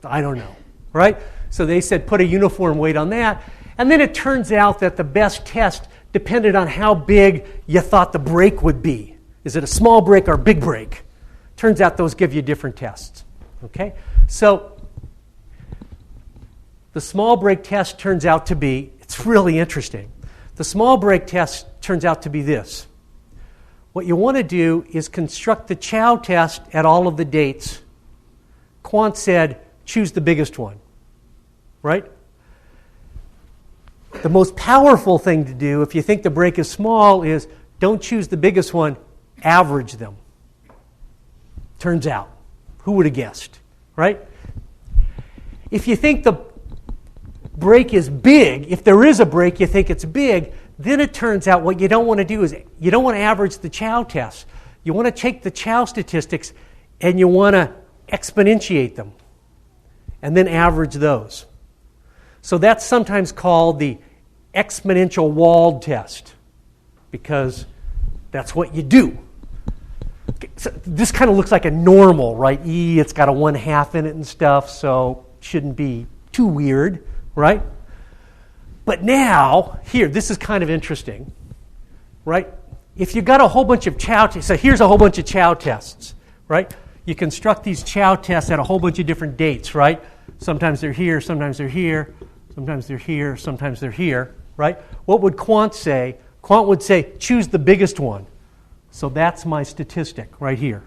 I don't know, right? So they said put a uniform weight on that. And then it turns out that the best test depended on how big you thought the break would be. Is it a small break or a big break? Turns out those give you different tests. Okay? So the small break test turns out to be, it's really interesting. The small break test turns out to be this. What you want to do is construct the Chow test at all of the dates. Quant said, choose the biggest one. Right? The most powerful thing to do, if you think the break is small, is don't choose the biggest one, average them. Turns out. Who would have guessed? Right? If you think the break is big, if there is a break, you think it's big, then it turns out what you don't want to do is you don't want to average the Chow test. You want to take the Chow statistics and you want to exponentiate them and then average those. So that's sometimes called the exponential walled test because that's what you do. Okay, so this kind of looks like a normal, right? E, it's got a 1/2 in it and stuff, so shouldn't be too weird, right? But now, here, this is kind of interesting, right? If you've got a whole bunch of Chow tests, so here's a whole bunch of Chow tests, right? You construct these Chow tests at a whole bunch of different dates, right? Sometimes they're here, sometimes they're here, sometimes they're here, sometimes they're here, right? What would Quant say? Quant would say, choose the biggest one. So that's my statistic right here.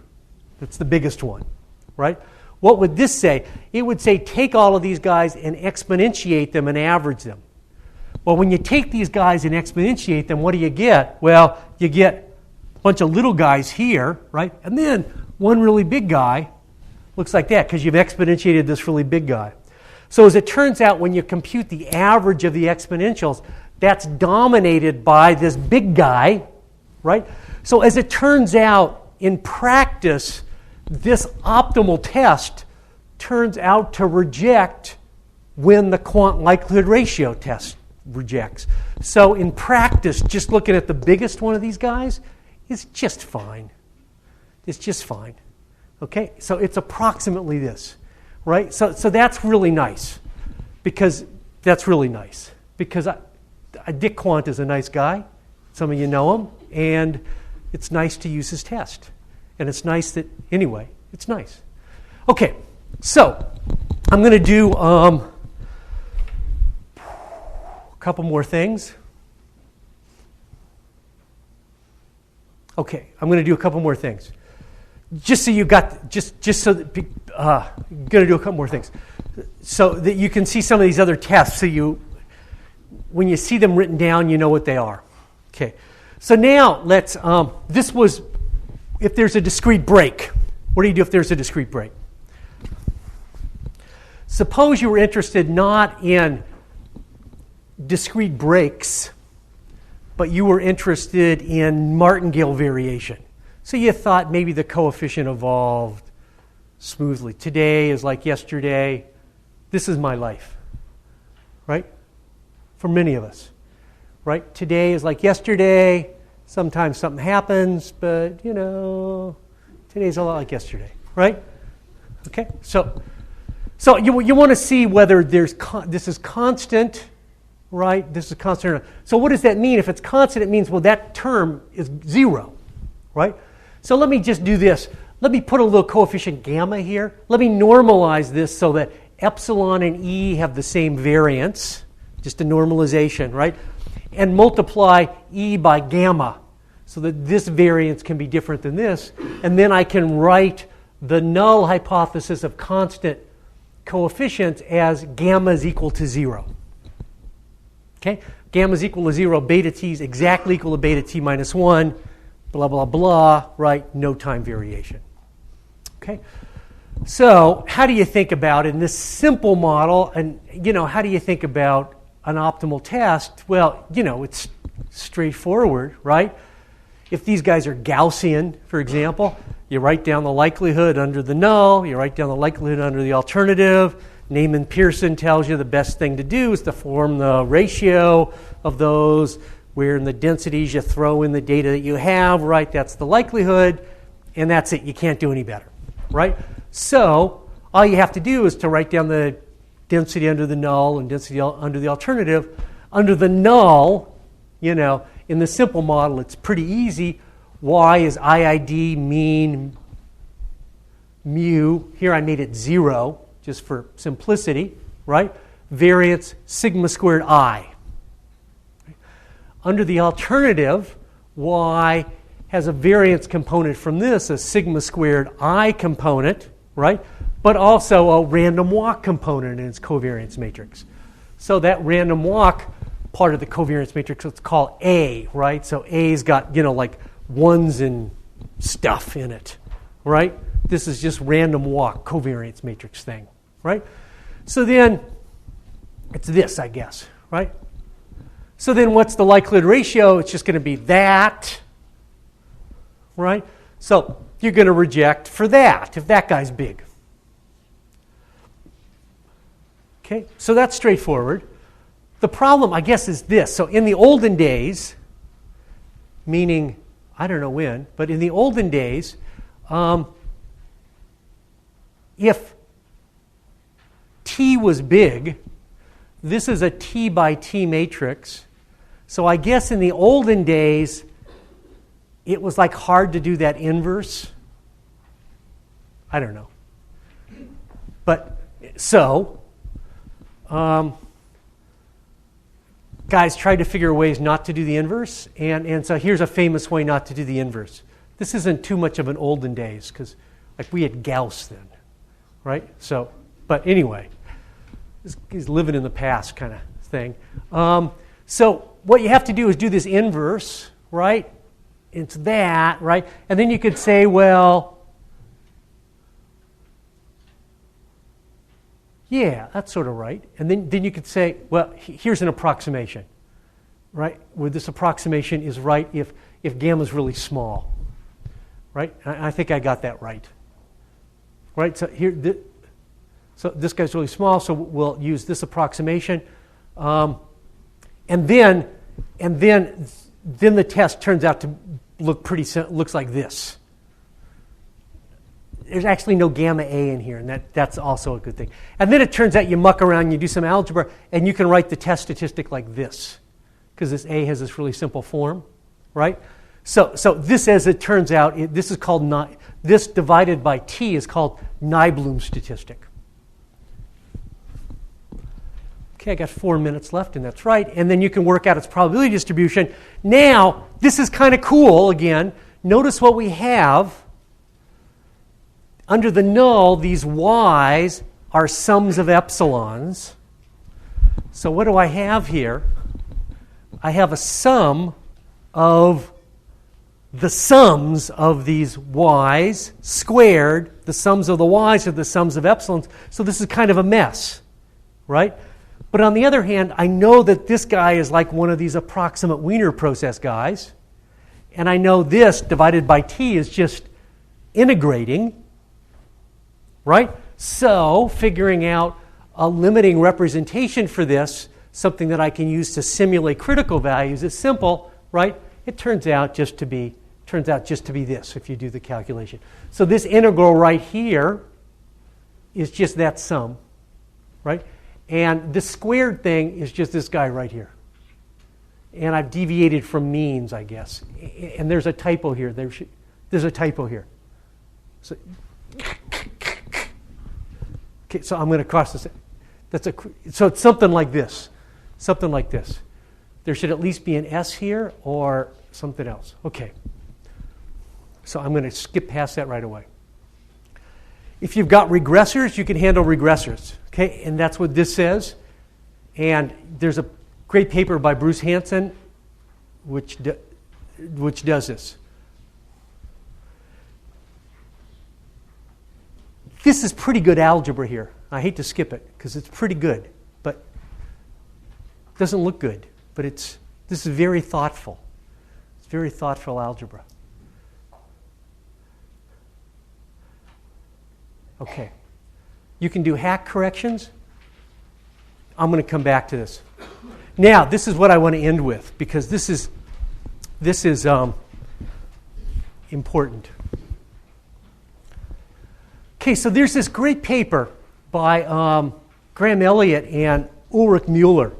That's the biggest one, right? What would this say? It would say, take all of these guys and exponentiate them and average them. Well, when you take these guys and exponentiate them, what do you get? Well, you get a bunch of little guys here, right? And then one really big guy looks like that because you've exponentiated this really big guy. So as it turns out, when you compute the average of the exponentials, that's dominated by this big guy, right? So as it turns out, in practice, this optimal test turns out to reject when the quant likelihood ratio test rejects. So in practice, just looking at the biggest one of these guys is just fine. It's just fine. Okay? So it's approximately this, right? So that's really nice because that's really nice because Dick Quant is a nice guy. Some of you know him, and it's nice to use his test. And it's nice that, anyway, it's nice. Okay, so I'm going to do a couple more things. Okay, I'm going to do a couple more things. Just so you got, just so that, I'm going to do a couple more things. So that you can see some of these other tests, so you, when you see them written down, you know what they are. Okay, so now let's, this was, if there's a discrete break. What do you do if there's a discrete break? Suppose you were interested not in discrete breaks, but you were interested in martingale variation. So you thought maybe the coefficient evolved smoothly. Today is like yesterday. This is my life, right? For many of us, right? Today is like yesterday. Sometimes something happens, but, you know, today's a lot like yesterday, right? Okay, so So you want to see whether this is constant, right? This is constant. So what does that mean? If it's constant, it means, well, that term is 0, right? So let me just do this. Let me put a little coefficient gamma here. Let me normalize this so that epsilon and E have the same variance, just a normalization, right? And multiply E by gamma so that this variance can be different than this. And then I can write the null hypothesis of constant coefficients as gamma is equal to 0. Okay? Gamma is equal to 0, beta t is exactly equal to beta t minus 1, blah, blah, blah, right? No time variation. Okay? So how do you think about in this simple model, and how do you think about an optimal test? Well, it's straightforward, right? If these guys are Gaussian, for example, you write down the likelihood under the null, you write down the likelihood under the alternative. Neyman Pearson tells you the best thing to do is to form the ratio of those, where in the densities you throw in the data that you have, right? That's the likelihood, and that's it. You can't do any better, right? So all you have to do is to write down the density under the null and density under the alternative. Under the null, in the simple model, it's pretty easy. Y is IID mean mu. Here I made it 0 just for simplicity, right? Variance sigma squared I. Under the alternative, Y has a variance component from this, a sigma squared I component, right? But also a random walk component in its covariance matrix. So that random walk part of the covariance matrix, let's call A, right? So A's got, like ones and stuff in it, right? This is just random walk covariance matrix thing, right? So then it's this, I guess, right? So then what's the likelihood ratio? It's just going to be that, right? So you're going to reject for that if that guy's big. Okay, so that's straightforward. The problem, I guess, is this. So in the olden days, meaning I don't know when, but in the olden days, if T was big, this is a T by T matrix. So I guess in the olden days, it was like hard to do that inverse. I don't know. But so, guys tried to figure ways not to do the inverse. And so here's a famous way not to do the inverse. This isn't too much of an olden days because we had Gauss then, right? So, but anyway, he's living in the past kind of thing. So what you have to do is do this inverse, right? It's that, right? And then you could say, well, yeah, that's sort of right. And then you could say, well, here's an approximation, right? Where this approximation is right if gamma is really small, right? I think I got that right. Right? So here, so this guy's really small, so we'll use this approximation. And then the test turns out to looks like this. There's actually no gamma A in here, and that's also a good thing. And then it turns out you muck around, you do some algebra, and you can write the test statistic like this, because this A has this really simple form, right? So this, as it turns out, this is called this divided by T is called Nybloom statistic. Okay, I got 4 minutes left, and that's right. And then you can work out its probability distribution. Now, this is kind of cool again. Notice what we have. Under the null, these y's are sums of epsilons. So what do I have here? I have a sum of the sums of these y's squared. The sums of the y's are the sums of epsilons. So this is kind of a mess, right? But on the other hand, I know that this guy is like one of these approximate Wiener Process guys. And I know this divided by T is just integrating, right? So figuring out a limiting representation for this, something that I can use to simulate critical values, is simple, right? It turns out just to be this if you do the calculation. So this integral right here is just that sum. right? And the squared thing is just this guy right here. And I've deviated from means, I guess. And there's a typo here. There's a typo here. So, okay, so I'm going to cross this. So it's something like this. Something like this. There should at least be an S here or something else. Okay. So I'm going to skip past that right away. If you've got regressors, you can handle regressors. Okay, and that's what this says. And there's a great paper by Bruce Hansen which does this. This is pretty good algebra here. I hate to skip it because it's pretty good, but it doesn't look good. But this is very thoughtful. It's very thoughtful algebra. Okay. You can do hack corrections. I'm going to come back to this. Now, this is what I want to end with because this is important. Okay, so there's this great paper by Graham Elliott and Ulrich Müller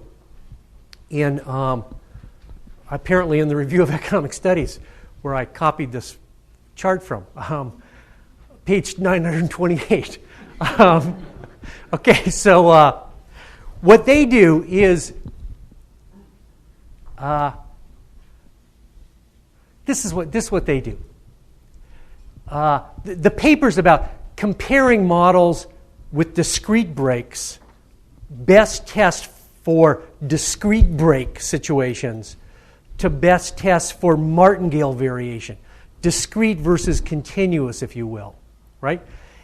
apparently in the Review of Economic Studies, where I copied this chart from, page 928. Okay, so what they do is this is what they do. The paper's about comparing models with discrete breaks, best test for discrete break situations to best test for martingale variation, discrete versus continuous, if you will, right?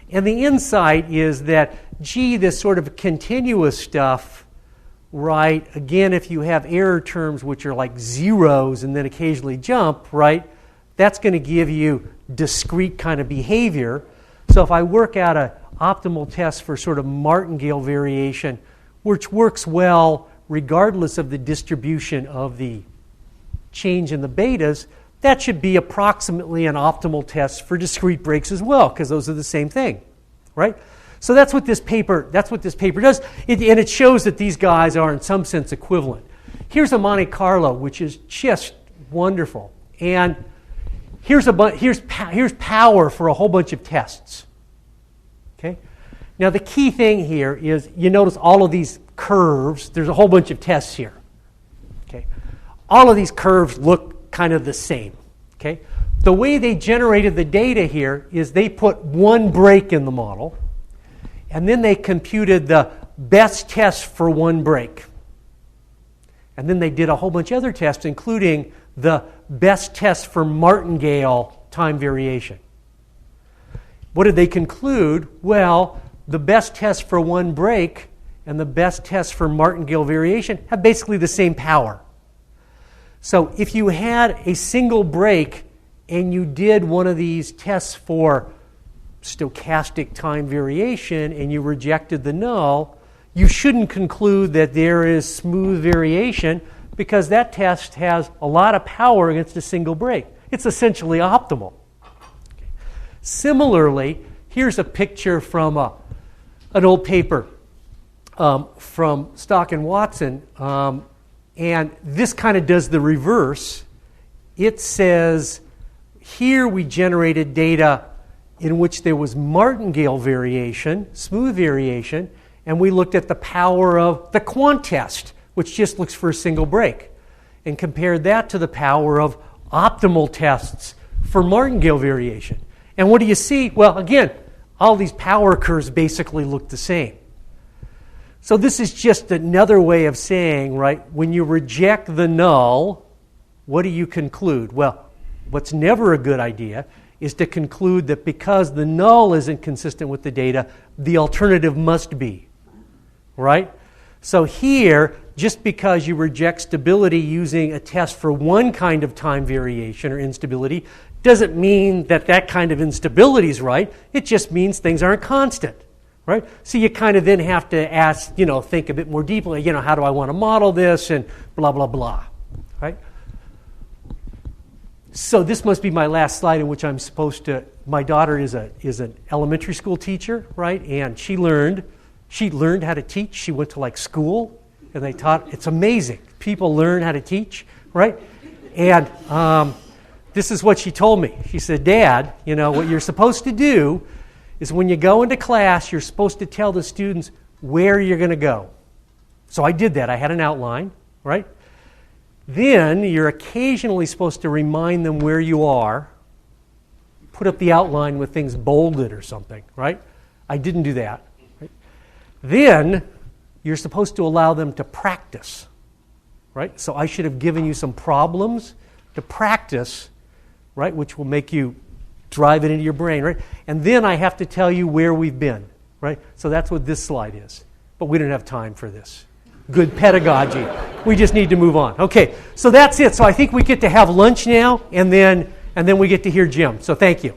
And the insight is that, gee, this sort of continuous stuff, right, again, if you have error terms which are like zeros and then occasionally jump, right, that's going to give you discrete kind of behavior. So if I work out an optimal test for sort of martingale variation, which works well regardless of the distribution of the change in the betas, that should be approximately an optimal test for discrete breaks as well, because those are the same thing, right? So that's what this paper does, and it shows that these guys are in some sense equivalent. Here's a Monte Carlo, which is just wonderful, and here's power for a whole bunch of tests. Okay, now the key thing here is you notice all of these curves. There's a whole bunch of tests here. Okay, all of these curves look kind of the same. Okay, the way they generated the data here is they put one break in the model, and then they computed the best test for one break. And then they did a whole bunch of other tests, including the best test for martingale time variation. What did they conclude? Well, the best test for one break and the best test for martingale variation have basically the same power. So if you had a single break and you did one of these tests for stochastic time variation and you rejected the null, you shouldn't conclude that there is smooth variation because that test has a lot of power against a single break. It's essentially optimal. Okay. Similarly, here's a picture from an old paper from Stock and Watson, and this kind of does the reverse. It says, here we generated data in which there was martingale variation, smooth variation, and we looked at the power of the quant test, which just looks for a single break, and compared that to the power of optimal tests for martingale variation. And what do you see? Well, again, all these power curves basically look the same. So this is just another way of saying, right, when you reject the null, what do you conclude? Well, what's never a good idea is to conclude that because the null isn't consistent with the data, the alternative must be, right? So here, just because you reject stability using a test for one kind of time variation or instability doesn't mean that that kind of instability is right. It just means things aren't constant, right? So you kind of then have to ask, think a bit more deeply, how do I want to model this and blah, blah, blah, right? So this must be my last slide in which I'm supposed to, my daughter is an elementary school teacher, right? And she She learned how to teach. She went to like school, and they taught. It's amazing. People learn how to teach, right? And this is what she told me. She said, Dad, what you're supposed to do is when you go into class, you're supposed to tell the students where you're going to go. So I did that. I had an outline, right? Then you're occasionally supposed to remind them where you are. Put up the outline with things bolded or something, right? I didn't do that. Right? Then you're supposed to allow them to practice, right? So I should have given you some problems to practice, right, which will make you drive it into your brain, right? And then I have to tell you where we've been, right? So that's what this slide is. But we don't have time for this. Good pedagogy. We just need to move on. Okay, so that's it. So I think we get to have lunch now, and then we get to hear Jim. So thank you.